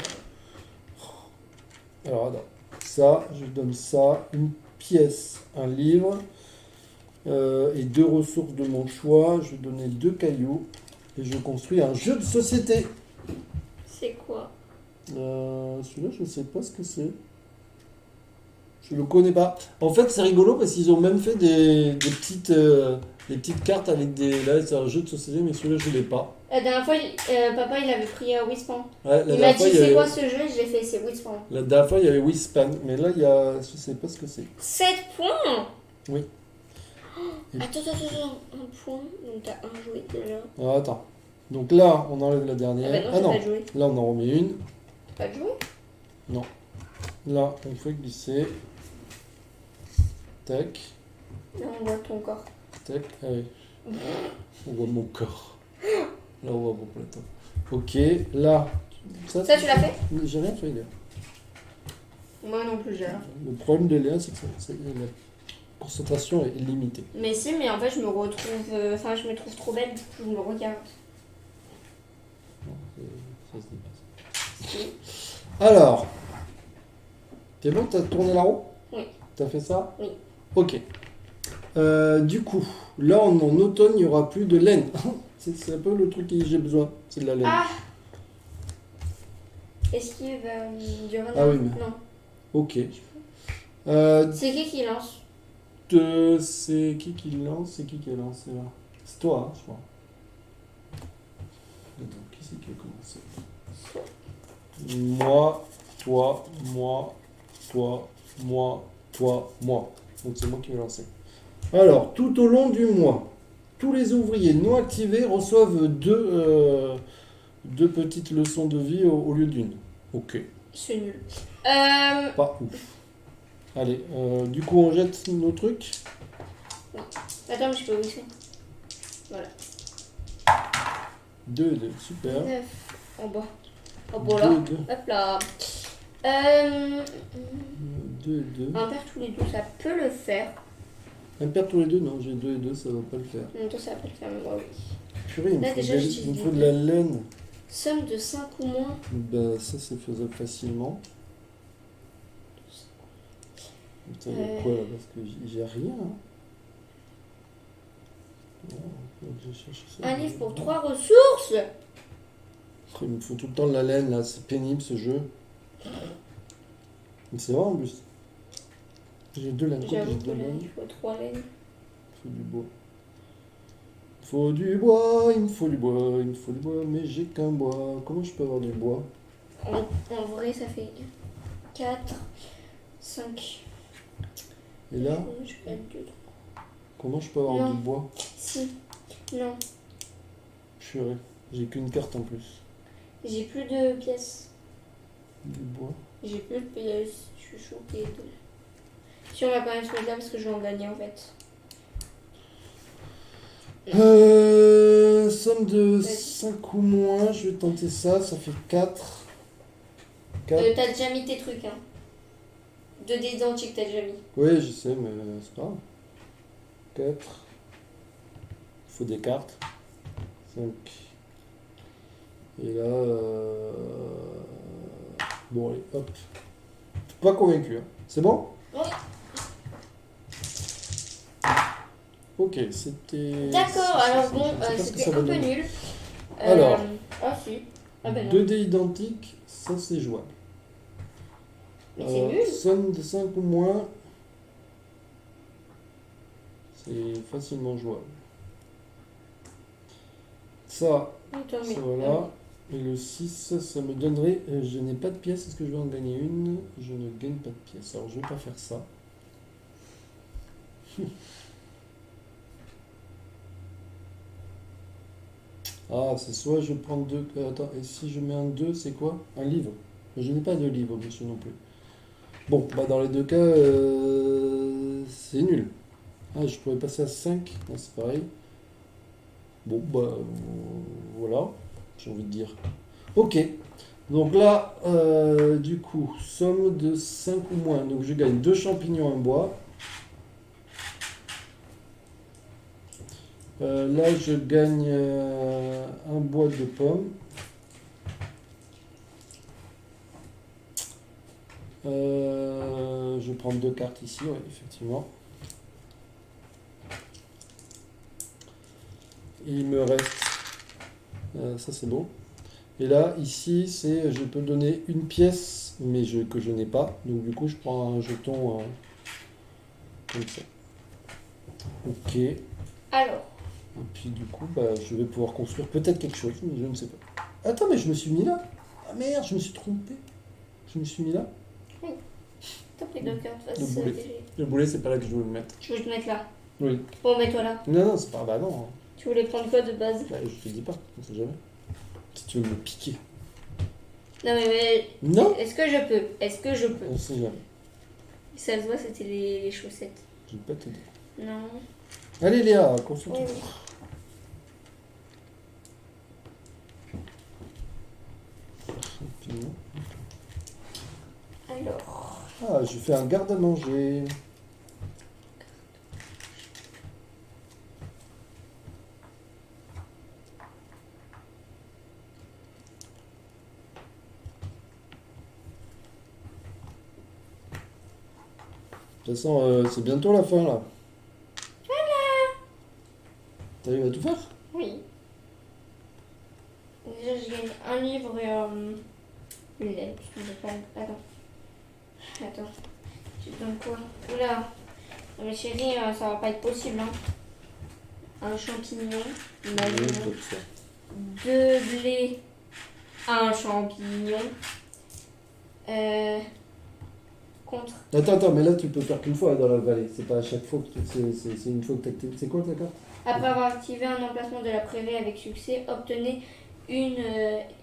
Alors, attends. Ça, je donne ça, une pièce, un livre, et 2 ressources de mon choix. Je vais donner 2 cailloux, et je construis un jeu de société. C'est quoi? Celui-là, je ne sais pas ce que c'est. Je le connais pas. En fait, c'est rigolo parce qu'ils ont même fait des petites cartes avec des. Là, c'est un jeu de société, mais celui-là, je l'ai pas. La dernière fois, papa il avait pris Whispan. Ouais, Il m'a dit c'est quoi ce jeu? Je l'ai fait, c'est Whispan. La dernière fois, il y avait Wispan, mais là, il y a. Je sais pas ce que c'est. 7 points. Oui. Attends, un point. Donc t'as un joué déjà. Alors, attends. Donc là, on enlève la dernière. Ah bah non, j'ai pas joué. Là, on en remet une. T'as pas joué? Là, on fait glisser. Tac, Là on voit ton corps. tac. Ah oui. On voit mon corps. Là, on voit mon plateau. Ok, là. Ça, tu l'as fait? J'ai rien fait, Léa. Moi non plus, j'ai. Le problème de Léa, c'est que la concentration est limitée. Mais si, mais en fait, je me retrouve. Enfin, je me trouve trop belle, du coup, je me regarde. Non, ça se dépasse. Si. Alors, t'es bon, t'as tourné la roue? Oui. T'as fait ça? Oui. Ok. Du coup, là en automne, il n'y aura plus de laine. C'est un peu le truc que j'ai besoin, c'est de la laine. Ah! Esquive du renard. Ah oui, mais- Non. Ok. C'est qui lance? C'est qui lance? C'est qui a lancé là? C'est toi, hein, je crois. Attends, qui c'est qui a commencé? Moi, toi, moi, toi, moi, toi, moi. Donc c'est moi qui vais lancer. Alors, tout au long du mois, tous les ouvriers non activés reçoivent deux petites leçons de vie au lieu d'une. Ok, C'est nul. pas ouf. Allez, du coup on jette nos trucs. Attends, mais je peux aussi. Voilà. 2, super. 9 en bas. Oh bon là. 2, Hop là. 2. Impair tous les deux, ça peut le faire. Impair tous les deux, non, j'ai 2 et 2, ça va pas le faire. En même temps, ça va pas le faire, mais moi oui. Purée, il me Là, faut, déjà, des- j'utilise il me les faut de deux. la laine. Somme de 5 ou moins. Bah, ça c'est faisable facilement. Putain, il y a quoi là? Parce que j'ai rien. Hein. Non, faut que je cherche ça. Un livre pour 3 ressources. Il me faut tout le temps de la laine là, c'est pénible ce jeu. Mais c'est vrai en plus. J'ai 2 laines. Pourquoi J'avoue j'ai que 2 là, laines? il faut 3 laines. Il faut du bois. Il faut du bois, il me faut du bois, il me faut du bois, mais j'ai qu'un bois. Comment je peux avoir du bois? En vrai, ça fait 4, 5. Et là, Je peux mettre 2. comment je peux avoir Non. du bois? Si. Non. Purée, j'ai qu'une carte en plus. J'ai plus de pièces. Du bois. J'ai plus de pièces. Je suis choquée. Si on va quand même se mettre là parce que je vais en gagner en fait. Somme de Vas-y. 5 ou moins, je vais tenter ça, ça fait 4. 4. T'as déjà mis tes trucs, hein. 2 dés identiques, t'as déjà mis. Oui, je sais, mais c'est pas grave. 4. Il faut des cartes. 5. Et là. Bon, allez, hop. Pas convaincu, hein. C'est bon? Ouais. Ok, c'était. D'accord, alors bon, je sais pas ce que c'était ça va un peu donner. nul. Alors. Ah si. Ah ben non. 2 dés identiques, ça c'est jouable. Mais c'est nul. Somme de 5 ou moins, c'est facilement jouable. Ça, Attends, mais... ça voilà. Et le 6, ça me donnerait. Je n'ai pas de pièces, est-ce que je vais en gagner une? Je ne gagne pas de pièces. Alors je vais pas faire ça. Ah, c'est soit je prends 2. Attends, et si je mets un 2, c'est quoi? Un livre. Je n'ai pas de livre, monsieur non plus. Bon, bah dans les deux cas, c'est nul. Ah, je pourrais passer à 5. Non, c'est pareil. Bon, bah voilà, j'ai envie de dire. Ok, donc là, du coup, somme de 5 ou moins. Donc je gagne 2 champignons, un bois. Là, je gagne un bois de pommes. Je vais prendre 2 cartes ici, ouais, effectivement. Il me reste, ça c'est bon. Et là, ici, c'est, je peux donner une pièce, mais que je n'ai pas. Donc du coup, je prends un jeton comme ça. Ok. Et Alors, puis du coup, bah, je vais pouvoir construire peut-être quelque chose, mais je ne sais pas. Attends, mais je me suis mis là. Ah merde, je me suis trompé. Je me suis mis là. t'as pris 2 cartes face Le boulet. dirigée. Le boulet, c'est pas là que je voulais le mettre. Je veux te mettre là. Oui. Bon, mets-toi là. Non, non, c'est pas. Bah non. Hein. Tu voulais prendre quoi de base? Bah, je te dis pas, on sait jamais. Si tu veux me piquer. Non mais Non, est-ce que je peux? Est-ce que je peux? on sait jamais. Ça se voit, c'était les chaussettes. Je vais pas te dire. Non. Allez Léa, construis. Oui, oui. Alors, Ah, je fais un garde-à-manger. De toute façon, c'est bientôt la fin là. T'arrives à tout faire? oui. Déjà, je gagne un livre et une lettre. Je me pas... Attends. Tu te donnes quoi? Oula. Non mais chérie, ça va pas être possible. Hein. Un champignon. Oui, Imaginons. comme ça. 2 blés. Un champignon. contre. Attends, mais là tu peux faire qu'une fois dans la vallée. C'est pas à chaque fois que c'est une fois que tu actives. C'est quoi ta carte? Après avoir activé un emplacement de la prairie avec succès, obtenez une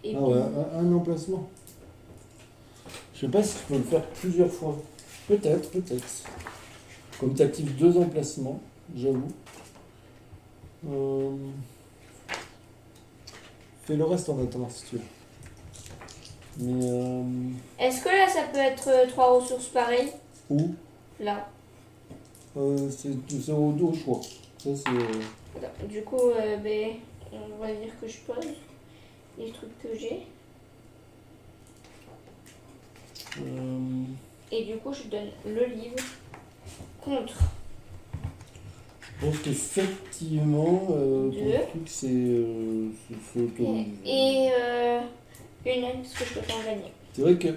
épine. Ah ouais, un emplacement. Je sais pas si tu peux le faire plusieurs fois. Peut-être. Comme tu actives 2 emplacements, j'avoue. Fais le reste en attendant si tu veux. Mais Est-ce que là, ça peut être 3 ressources pareilles? où Là. C'est au choix. Ça c'est. Du coup, on va dire que je pose les trucs que j'ai. Et du coup, je donne le livre contre. Je pense qu'effectivement, ton Deux. truc c'est autorisé. Et une aide, parce que je peux pas en gagner. C'est vrai que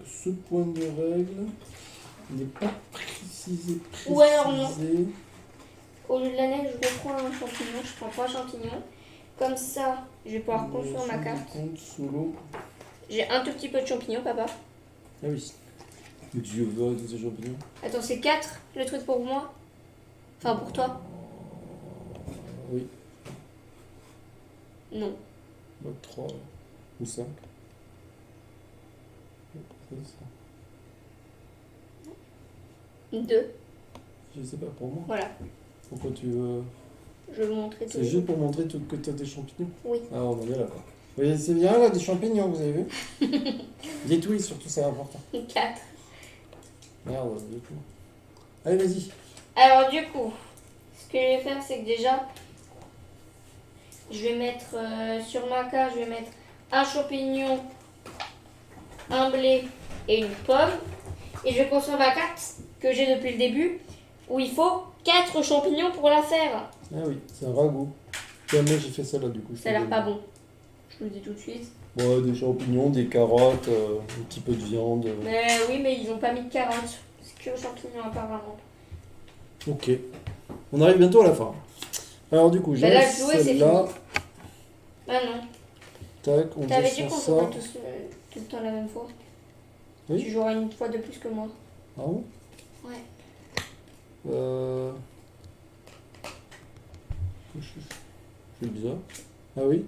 ce point de règle n'est pas précisé. Ou alors non. Au lieu de la neige, je reprends un champignon. Je prends 3 champignons. Comme ça, je vais pouvoir construire ma carte. Solo. J'ai un tout petit peu de champignons, papa. Ah oui. Le dieu va tous ces champignons. Attends, c'est 4 le truc pour moi? Enfin, pour toi? Oui. Non. 3 ou 5. C'est ça. 2. Je sais pas, pour moi. Voilà. Pourquoi tu veux. Je vais vous montrer tout. C'est juste pour montrer que tu as des champignons? Oui. Ah, on est bien là. Oui, c'est bien là, des champignons, vous avez vu? Dites oui, surtout, c'est important. 4. Merde, du coup. Allez, vas-y. Alors, du coup, ce que je vais faire, c'est que déjà, je vais mettre sur ma carte, je vais mettre un champignon, un blé et une pomme. Et je vais construire ma carte que j'ai depuis le début, où il faut 4 champignons pour la faire. Ah oui, c'est un ragoût. Moi, j'ai fait ça là, du coup. Ça a l'air pas bon. Je vous le dis tout de suite. Ouais, des champignons, des carottes, un petit peu de viande. Mais oui, mais ils n'ont pas mis de carottes. C'est que aux champignons apparemment. Ok. On arrive bientôt à la fin. Alors du coup, j'ai là, le jouet, c'est celle-là. Ah non. Tac, on T'avais dit descend qu'on ça. jouerait tous tout le temps la même fois. Oui. Tu joueras une fois de plus que moi. Ah bon? Ouais. C'est bizarre. Ah oui?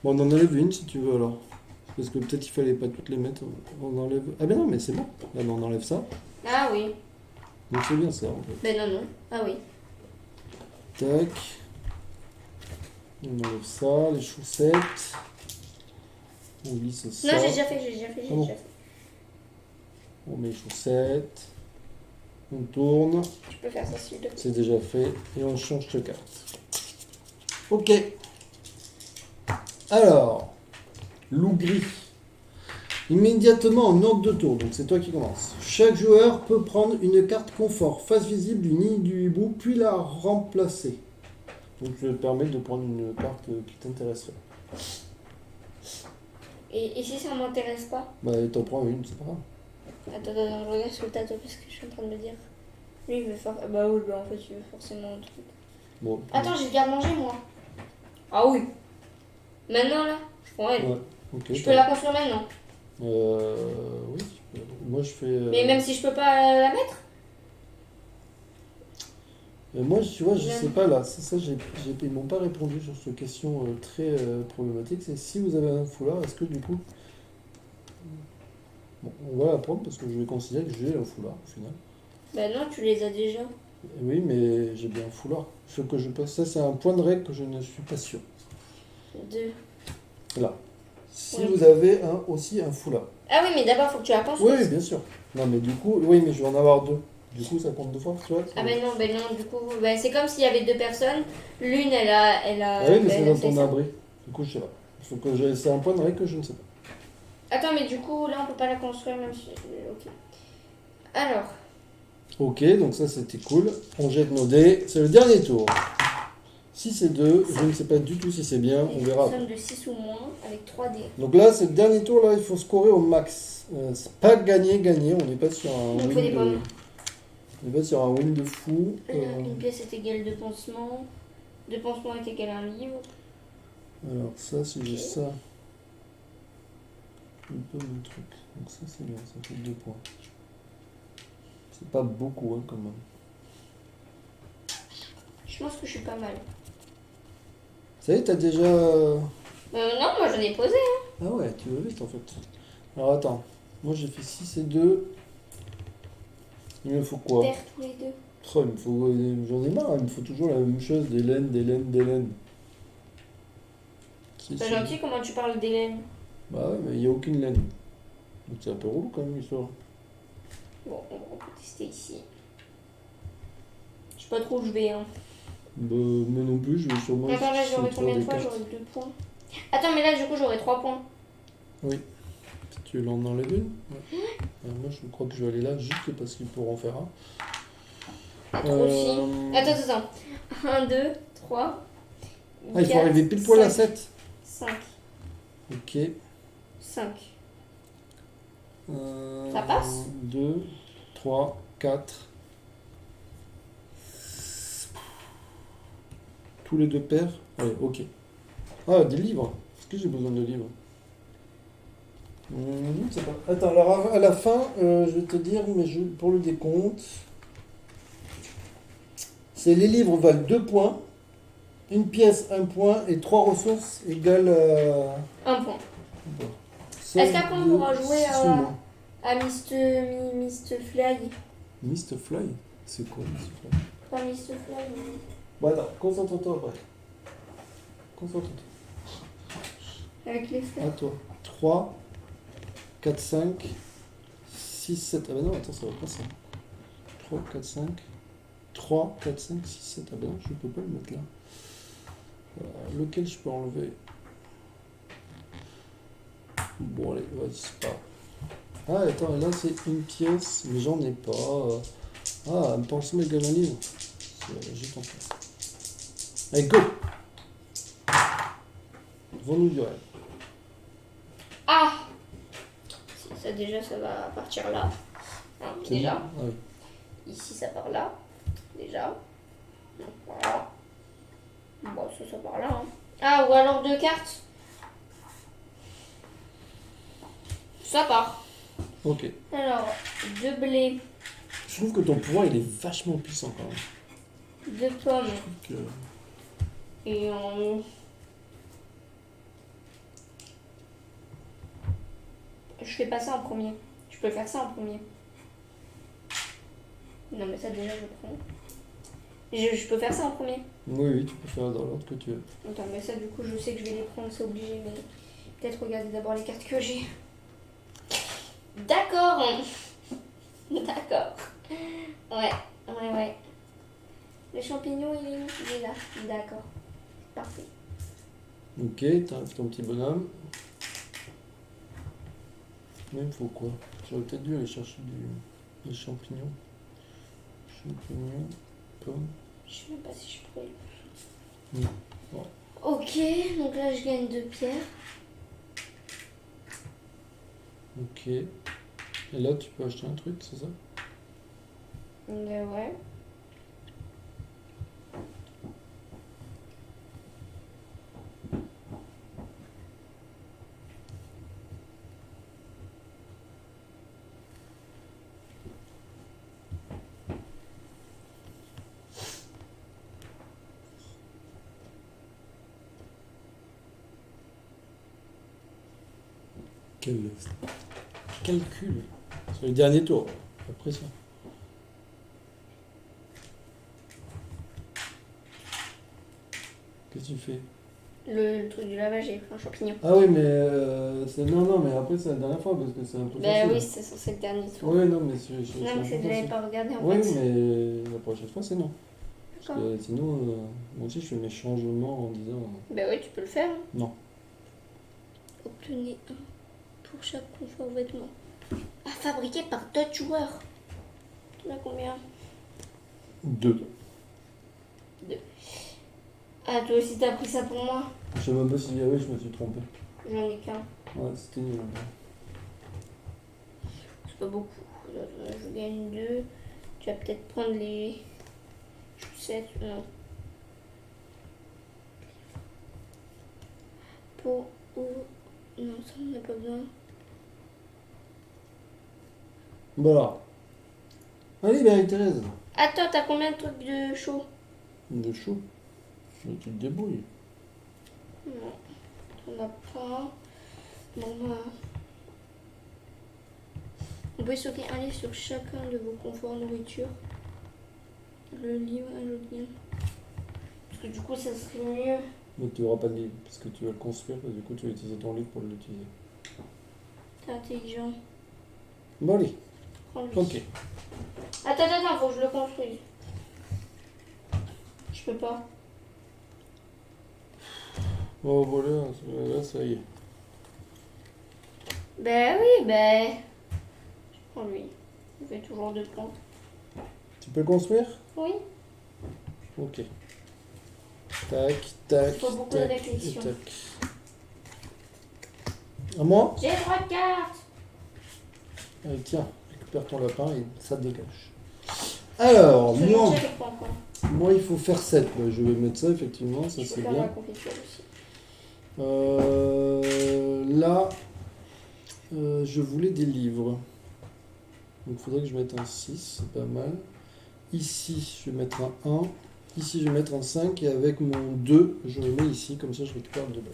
Bon, on en enlève une si tu veux alors. Parce que peut-être il fallait pas toutes les mettre. On enlève. Ah ben non, mais c'est bon. Là, on enlève ça. Ah oui. Donc c'est bien ça en fait. Ben non. Ah oui. Tac. On enlève ça, les chaussettes. Oui, c'est ça. Non, j'ai déjà fait. Ah bon. On met les chaussettes. On tourne. Tu peux faire ça s'il te plaît. C'est déjà fait. Et on change de carte. Ok. Alors. Loup gris. Immédiatement en ordre de tour, donc c'est toi qui commence. Chaque joueur peut prendre une carte confort, face visible du nid du hibou, puis la remplacer. Donc je vais te permettre de prendre une carte qui t'intéresserait. Et si ça m'intéresse pas? Bah t'en prends une, c'est pas grave. Attends, je regarde sur le tableau parce que je suis en train de me dire. Lui, il veut faire. Bah oui, bah en fait, il veut forcément un truc. Bon. Attends, j'ai le garde-manger, moi. Ah oui. Maintenant, là, je prends elle. Ouais, ok. Je peux la construire maintenant. Oui. Moi je fais. Mais même si je peux pas la mettre? Moi, tu vois, je sais pas là. C'est ça, ils m'ont pas répondu sur cette question très problématique. C'est si vous avez un foulard, est-ce que du coup. Bon, on va la prendre parce que je vais considérer que j'ai un foulard au final. Bah non, tu les as déjà. Oui, mais j'ai bien un foulard. Il faut que je passe. Ça, c'est un point de règle que je ne suis pas sûr. 2. Là. Si Oui. vous avez aussi un foulard. Ah oui, mais d'abord, faut que tu la construises. Oui, bien sûr. Non, mais du coup, oui, mais je vais en avoir 2. Du coup, ça compte 2 fois, tu vois. Ah ben non, du coup, c'est comme s'il y avait 2 personnes. L'une, elle a... Ah oui, mais c'est elle a dans fait ton ça. abri. Du coup, je sais pas. Faut que c'est un point de règle que je ne sais pas. Attends, mais du coup, là, on peut pas la construire même si... Ok. Alors, Ok, donc ça c'était cool. On jette nos dés. C'est le dernier tour. Si c'est 2, je ne sais pas du tout si c'est bien. On verra. somme de 6 ou moins avec 3 dés. Donc là, c'est le dernier tour. Là, il faut scorer au max. C'est pas gagner. On n'est pas sur un Il faut des win pommes. on n'est pas sur un win de fou. Une pièce est égale 2 pansements. 2 pansements est égal à un livre. Alors ça, si j'ai ça, un peu mon truc. Donc ça, c'est bien. Ça fait 2 points. C'est pas beaucoup, hein, quand même. Je pense que je suis pas mal. Ça y est, t'as déjà... Non, moi j'en ai posé. Ah ouais, tu vas vite en fait. Alors attends, moi j'ai fait 6 et 2. Il me faut quoi? Terre tous les deux. Oh, il me faut... J'en ai marre, il me faut toujours la même chose, des laines, des laines, des laines. C'est gentil comment tu parles d'Hélène. Bah ouais, mais il n'y a aucune laine. Donc c'est un peu relou quand même l'histoire. Bon, on peut tester ici. Je sais pas trop où je vais. Hein. Bah, moi non plus, je vais sûrement... Attends, là j'aurai sortir combien de des fois? cartes. J'aurai 2 points. Attends, mais là du coup j'aurai 3 points. Oui. Si tu veux en enlever une ouais. Moi je crois que je vais aller là juste parce qu'il pourra en faire un. Trop aussi. Attends. 1, 2, 3. Ah, il faut arriver pile poil à 7. 5. Ok. 5. Ça passe 2, 3, 4. Tous les deux paires. Allez, ok. Ah, des livres. Est-ce que j'ai besoin de livres? Je ne sais pas. Attends, alors à la fin, je vais te dire, mais pour le décompte, c'est les livres valent 2 points, une pièce 1 point et 3 ressources égale 1 point. bon, Est-ce qu'après on pourra jouer à à Mist Fly? Mist Fly? C'est quoi Mist Fly? Pas Mist Fly, mais... Bon, attends, concentre-toi après. Concentre-toi. Avec les fleurs. À toi. 3, 4, 5, 6, 7. Ah ben non, attends, ça va pas ça. 3, 4, 5. 3, 4, 5, 6, 7. Ah ben non, je peux pas le mettre là. Lequel je peux enlever? Bon, allez, vas-y, c'est pas. Ah, attends, là c'est une pièce, mais j'en ai pas. Ah, un pansement égale un livre. J'ai tenté. Allez, go! Vends-nous du rêve. Ah! Ça déjà, ça va partir là. Hein, déjà. Ah, oui. Ici, ça part là. Déjà. Donc, voilà. Bon, ça part là. Hein. Ah, ou alors 2 cartes. Ça part. Ok. Alors, 2 blés, Je trouve que ton pouvoir il est vachement puissant quand même. 2 pommes Que... et je fais pas ça en premier. Je peux faire ça en premier. Non, mais ça déjà, je prends. Je peux faire ça en premier. Oui, oui, tu peux faire dans l'ordre que tu veux. Attends, mais ça, du coup, je sais que je vais les prendre, c'est obligé, mais peut-être regarder d'abord les cartes que j'ai. D'accord. D'accord. Ouais. Le champignon, il est où? Il est là. D'accord. Parfait. Ok, t'enlèves ton petit bonhomme. Mais il me faut quoi? J'aurais peut-être dû aller chercher des champignons. Champignons, pommes. Je sais même pas si je pourrais. Bon. Ok, donc là, je gagne 2 pierres. Ok. Et là, tu peux acheter un truc, c'est ça? Ouais. Quel calcul. C'est le dernier tour. Après ça. Qu'est-ce que tu fais? Le truc du lavage, j'ai pris un champignon. Ah oui, mais non, mais après c'est la dernière fois parce que c'est un peu Bah facile. oui, c'est censé le dernier tour. Oui, non, mais Non, mais c'est que j'avais pas regardé en oui, fait. mais la prochaine fois c'est non. Parce D'accord. que sinon, moi aussi je fais mes changements en disant. Bah oui, tu peux le faire. Non. Obtenez 1 pour chaque confort vêtement. Ah, fabriqué par d'autres joueurs. Tu as combien? 2. 2. Ah, toi aussi t'as pris ça pour moi? Je sais même pas si oui, je me suis trompé. J'en ai qu'un. Ouais, c'était nul. C'est pas beaucoup. Je gagne 2. Tu vas peut-être prendre les 7. Non. Pour. Non, ça on n'a pas besoin. Voilà. Allez, Marie-Thérèse. Attends, t'as combien de trucs de chaud? De chaud. Tu te débrouilles. Non, t'en as pas. Bon, bah. Vous pouvez stocker un livre sur chacun de vos conforts nourriture. Le livre, un autre livre. Parce que du coup, ça serait mieux. Mais tu n'auras pas de livre, parce que tu vas le construire, et du coup tu vas utiliser ton livre pour l'utiliser. T'es intelligent. Bon, allez. Prends-le. Ok. Attends, faut que je le construise. Je peux pas. Oh, voilà, là, ça y est. Ben oui, ben. Je prends lui. Il fait toujours deux plantes. Tu peux le construire? Oui. Ok. Tac, tac, Il faut beaucoup de tac, réflexion. et tac. À moi? J'ai 3 cartes. Allez, tiens, récupère ton lapin et ça te dégage. Alors, Je vais moi, manger avec moi, quoi. il faut faire 7. Je vais mettre ça, effectivement, ça Je peux c'est faire la bien. confiture aussi. Là, je voulais des livres. Donc il faudrait que je mette un 6, c'est pas mal. Ici, je vais mettre un 1. Ici, je vais mettre un 5. Et avec mon 2, je le mets ici. Comme ça, je récupère 2 blés.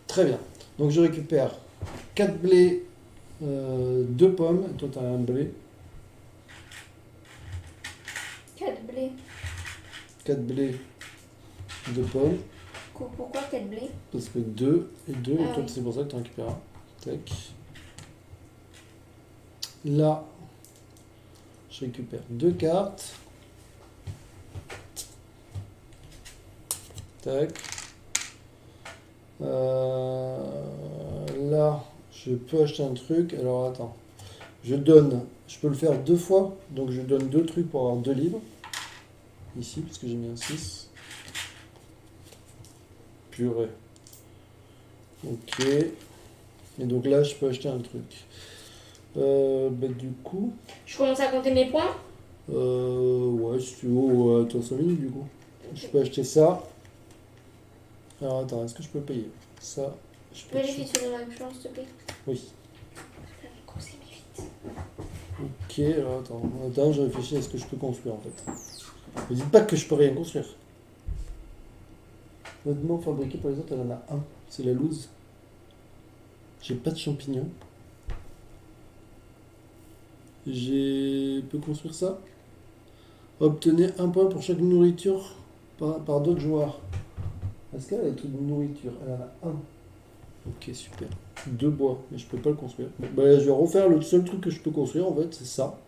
Très bien. Donc je récupère 4 blés, 2 pommes. Et toi, tu as un blé. 4 blés. 4 blés, 2 pommes. Pourquoi 4 blés? Parce que 2 et 2. Et Ah toi, oui. c'est pour ça que tu en récupères un. Tac. Là, je récupère 2 cartes. Tac. Là, je peux acheter un truc. Alors attends. Je peux le faire 2 fois. Donc je donne 2 trucs pour avoir 2 livres. Ici, parce que j'ai mis un 6. Purée. Ok. Et donc là, je peux acheter un truc. Du coup. Je commence à compter mes points. Ouais, si tu veux, toi 5 minutes du coup. Je peux acheter ça. Alors attends, est-ce que je peux payer ça? Je Tu peux peux vérifier sur le récupérant, s'il te plaît? Oui. Conseille vite. Ok, alors attends, je réfléchis à ce que je peux construire en fait. Ne dites pas que je peux rien construire. Vêtements fabriqués par les autres, elle en a un. C'est la loose. J'ai pas de champignons. Je peux construire ça. Obtenez un point pour chaque nourriture par d'autres joueurs. Est-ce qu'elle a des trucs de nourriture? Elle en a un. Ok, super. 2 bois, mais je peux pas le construire. Bon, je vais refaire le seul truc que je peux construire en fait, c'est ça.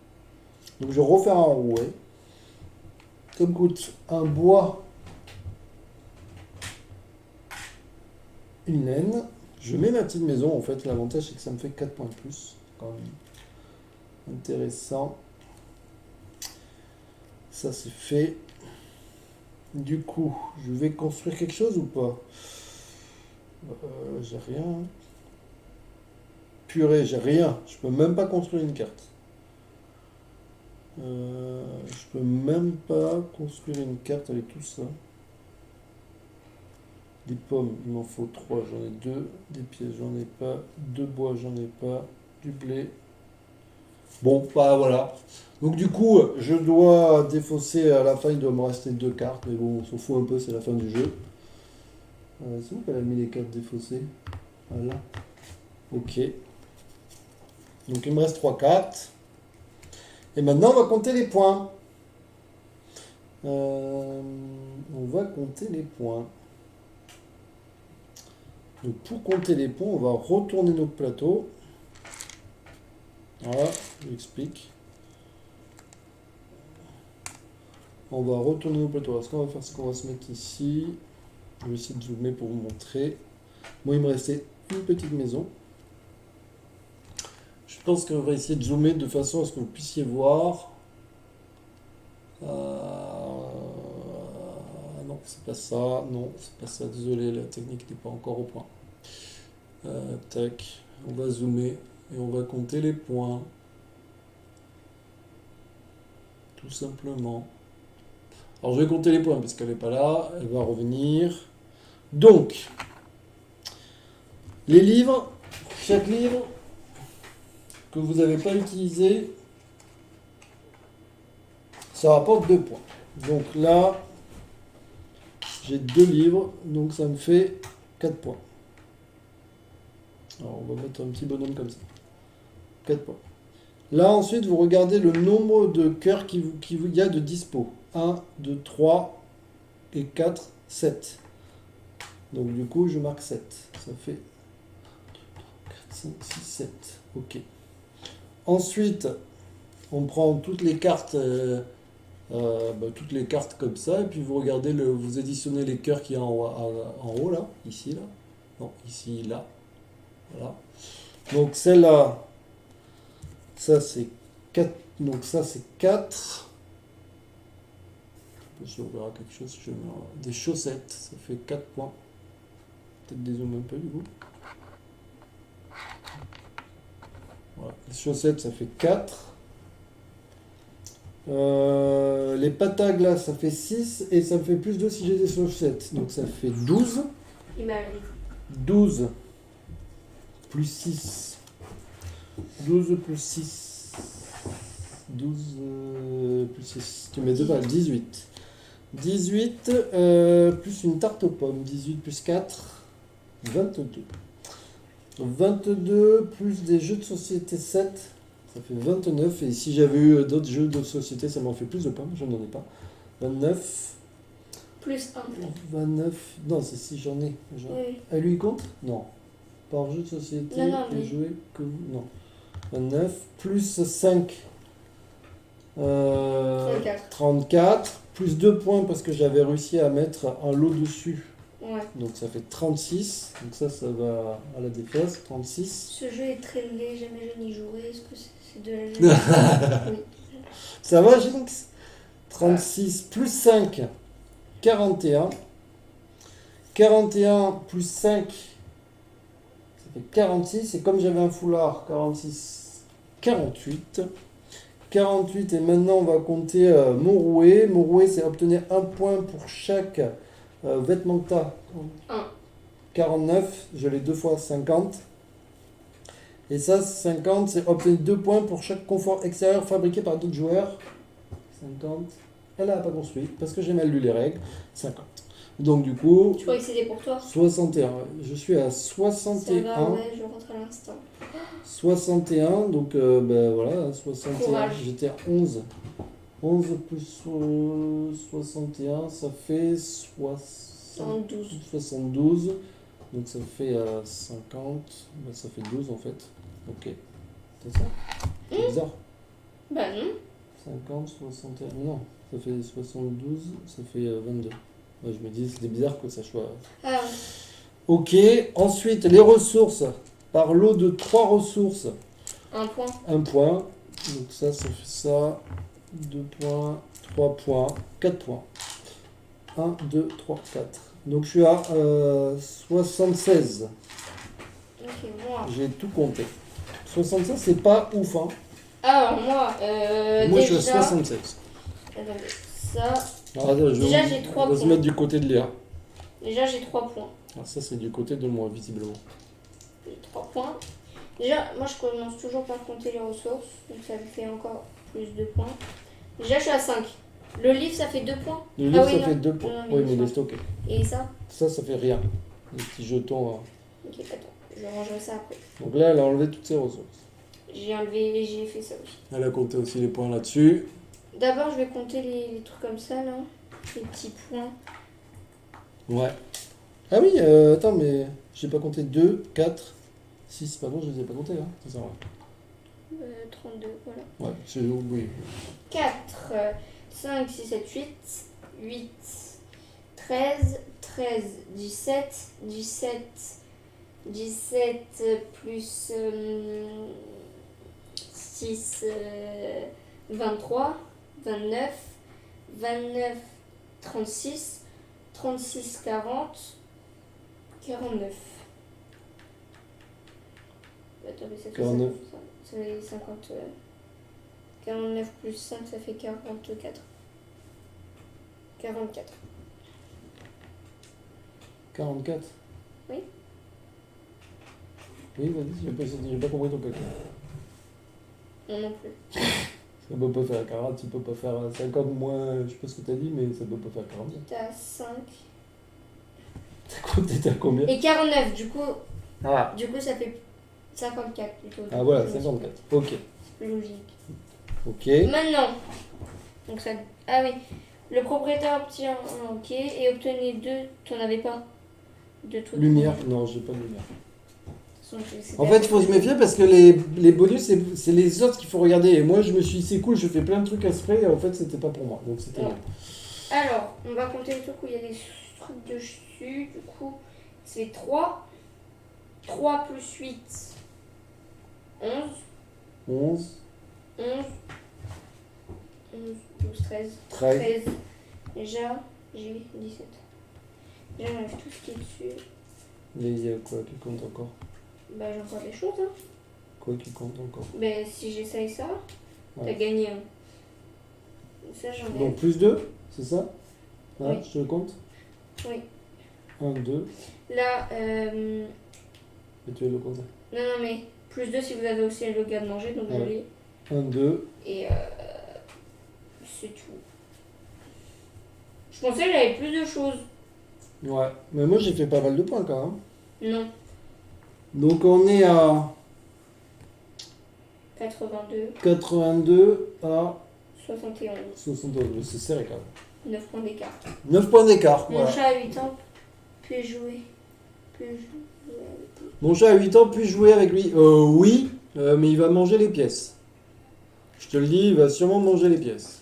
Donc je vais refaire un rouet. Ça me coûte un bois, une laine. Je mets ma petite maison en fait. L'avantage c'est que ça me fait 4 points de plus. Quand même intéressant. Ça c'est fait. Du coup, je vais construire quelque chose ou pas? J'ai rien. Purée, j'ai rien. Je peux même pas construire une carte. Je peux même pas construire une carte avec tout ça. Des pommes, il m'en faut 3, j'en ai 2. Des pièces, j'en ai pas. 2 bois, j'en ai pas. Du blé. Bon, bah voilà. Donc du coup, je dois défausser à la fin, il doit me rester 2 cartes. Mais bon, on s'en fout un peu, c'est la fin du jeu. C'est où qu'elle a mis les cartes défaussées? Voilà. Ok. Donc il me reste 3 cartes. Et maintenant, on va compter les points. On va compter les points. Donc pour compter les points, on va retourner notre plateau. Voilà, je l'explique. On va retourner nos plateaux. Alors, ce qu'on va faire, c'est qu'on va se mettre ici. Je vais essayer de zoomer pour vous montrer. Moi, il me restait une petite maison. Je pense qu'on va essayer de zoomer de façon à ce que vous puissiez voir. Non, c'est pas ça. Non, c'est pas ça. Désolé, la technique n'est pas encore au point. Tac. On va zoomer et on va compter les points. Tout simplement. Alors je vais compter les points puisqu'elle n'est pas là. Elle va revenir. Donc, les livres. Chaque livre que vous n'avez pas utilisé, ça rapporte 2 points. Donc là, j'ai 2 livres, donc ça me fait 4 points. Alors on va mettre un petit bonhomme comme ça. 4 points. Là ensuite, vous regardez le nombre de cœurs qu'il y a de dispo. 1, 2, 3 et 4, 7. Donc du coup, je marque 7. Ça fait 4, 5, 6, 7. Ok. Ensuite, on prend toutes les cartes comme ça, et puis vous regardez, vous additionnez les cœurs qu'il y a en haut, là, ici, là. Non, ici, là. Voilà. Donc celle-là, ça c'est 4. Donc ça c'est 4. Si on verra quelque chose, je mets des chaussettes, ça fait 4 points. Peut-être dézoomer un peu du coup. Voilà. Les chaussettes, ça fait 4. Les patates là, ça fait 6 et ça me fait plus 2 si j'ai des chaussettes. Donc ça fait 12. Il m'arrive. 12 plus 6. 12 plus 6. 12 plus 6. Tu mets 2 balles. 18. 18 plus une tarte aux pommes. 18 plus 4. 22. 22 plus des jeux de société 7. Ça fait 29. Et si j'avais eu d'autres jeux de société, ça m'en fait plus de pommes. Je n'en ai pas. 29. Plus 1. 29. Non, c'est si j'en ai. Oui. Elle lui compte? Non. Par jeu de société, Non, et mais... jouer que vous. Non. 29 plus 5. 34. 34. Plus 2 points parce que j'avais réussi à mettre un lot dessus. Ouais. Donc ça fait 36. Donc ça va à la défaise. 36. Ce jeu est très laid, jamais je n'y jouerai. Est-ce que c'est de la génération? Oui. Ça va, Jinx? 36 plus 5. 41. 41 plus 5. Ça fait 46. Et comme j'avais un foulard, 46, 48. 48. Et maintenant, on va compter mon rouet. Mon rouet, c'est obtenir un point pour chaque vêtement que tu as. 1. 49. Je l'ai 2 fois 50. Et ça, 50, c'est obtenir 2 points pour chaque confort extérieur fabriqué par d'autres joueurs. 50. Elle n'a pas construit parce que j'ai mal lu les règles. 50. Donc du coup, Tu croyais que c'était pour toi? 61. Je suis à Ça va, 61. ouais, je rentre à l'instant. 61. Donc ben voilà, 61. Courage. J'étais à 11. 11 plus 61, ça fait 112. 72. Donc ça fait 50. Ben, ça fait 12 en fait. Ok. C'est ça? C'est bizarre. Bah non. 50, 61. Non, ça fait 72, ça fait 22. Ouais, je me dis, c'était bizarre que ça soit. Ah, Ok, ensuite, les ressources. Par lot de 3 ressources, 1 point. 1 point. Donc ça fait ça. 2 points, 3 points, 4 points. 1, 2, 3, 4. Donc je suis à 76. Ok, moi. J'ai tout compté. 76, c'est pas ouf, hein. Alors, moi, Moi, déjà... je suis à 76. Attendez, ça... Alors, attends, Déjà, j'ai 3 on va se points. mettre du côté de Léa. Déjà, j'ai 3 points. Alors ça, c'est du côté de moi, visiblement. J'ai 3 points. Déjà, moi, je commence toujours par compter les ressources. Donc, ça me fait encore plus de points. Déjà, je suis à 5. Le livre, ça fait 2 points. Le livre, oui, ça non. fait 2 points. Non, Oui, mais mais il est ça. stocké. Et ça? Ça fait rien. Les petits jetons. Ok, attends. Je rangerai ça après. Donc là, elle a enlevé toutes ses ressources. J'ai fait ça aussi. Elle a compté aussi les points là-dessus. D'abord, je vais compter les trucs comme ça, là. Les petits points. Ouais. Ah oui, attends, mais j'ai pas compté 2, 4, 6. Pardon, je les ai pas comptés, hein. C'est ça, ouais. 32, voilà. Ouais, c'est oui. 4, 5, 6, 7, 8, 8, 13, 13, 17, 17, 17 plus 6, 23, 29, 29, 36, 36, 40, 49. Attends, mais ça fait 49. ça fait 50. 49 plus 5, ça fait 44. 44. 44. Oui. Oui, vas-y, j'ai pas compris ton calcul. Non, non plus. Ça peut pas faire 40, tu peux pas faire 50 moins, je sais pas ce que t'as dit, mais ça peut pas faire 40. T'es à 5. T'étais à combien? Et 49, du coup, Ah. ça fait 54 plutôt. Ah voilà, 54. Ok. C'est plus logique. Ok. Maintenant, donc ça. Ah oui, le propriétaire obtient un ok et obtenez 2, t'en avais pas de tout. Lumière, non, j'ai pas de lumière. C'est En fait, il faut se méfier parce que les bonus, c'est les autres qu'il faut regarder. Et moi, je me suis dit, c'est cool, je fais plein de trucs exprès, et en fait, c'était pas pour moi. Donc, c'était Ouais. bien. Alors, on va compter les trucs où il y a des trucs dessus. Du coup, c'est 3. 3 plus 8, 11. 11, 11, 12, 13. 13. Déjà, j'ai 17. Déjà, j'enlève tout ce qui est dessus. Et il y a quoi qui compte encore? Bah, j'ai encore des choses. Hein. Quoi qui compte encore? Bah, si j'essaye ça, Ouais. t'as gagné un. Ça, j'en ai. Donc, plus 2, c'est ça? Hein, Oui. je te le compte? Oui. 1, 2. Là, Et tu veux le compter? non, mais plus 2 si vous avez aussi le garde-manger, donc Ouais. je l'ai. 1, 2. Et c'est tout. Je pensais que j'avais plus de choses. Ouais. Mais moi, j'ai fait pas mal de points quand même. Non. Donc, on est à 82, 82 à 71. 71. C'est serré quand même. 9 points d'écart. 9 points d'écart. Mon Voilà. chat à 8 ans peut jouer. Mon chat à 8 ans, puis jouer avec lui? Oui, mais il va manger les pièces. Je te le dis, il va sûrement manger les pièces.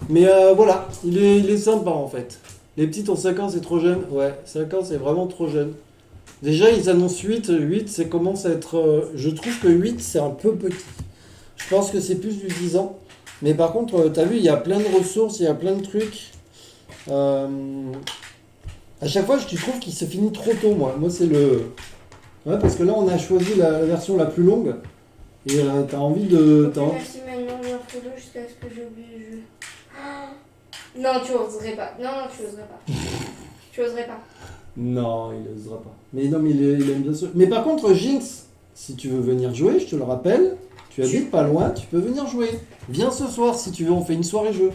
Mais voilà, il est sympa en fait. Les petites ont 5 ans, c'est trop jeune. Ouais, 5 ans, c'est vraiment trop jeune. Déjà, ils annoncent 8. 8, ça commence à être... je trouve que 8, c'est un peu petit. Je pense que c'est plus du 10 ans. Mais par contre, t'as vu, il y a plein de ressources, il y a plein de trucs. À chaque fois, je trouve qu'il se finit trop tôt, moi. Moi, c'est le... Ouais, parce que là, on a choisi la version la plus longue. Et t'as envie de... Merci maintenant, je photo jusqu'à ce que j'ai oublié le jeu. Non, tu oserais pas. Non, tu oserais pas. Tu oserais pas. Non, il n'osera pas. Mais non, mais il aime bien ça. Mais par contre, Jinx, si tu veux venir jouer, je te le rappelle, tu habites pas loin, tu peux venir jouer. Viens ce soir si tu veux, on fait une soirée jeu.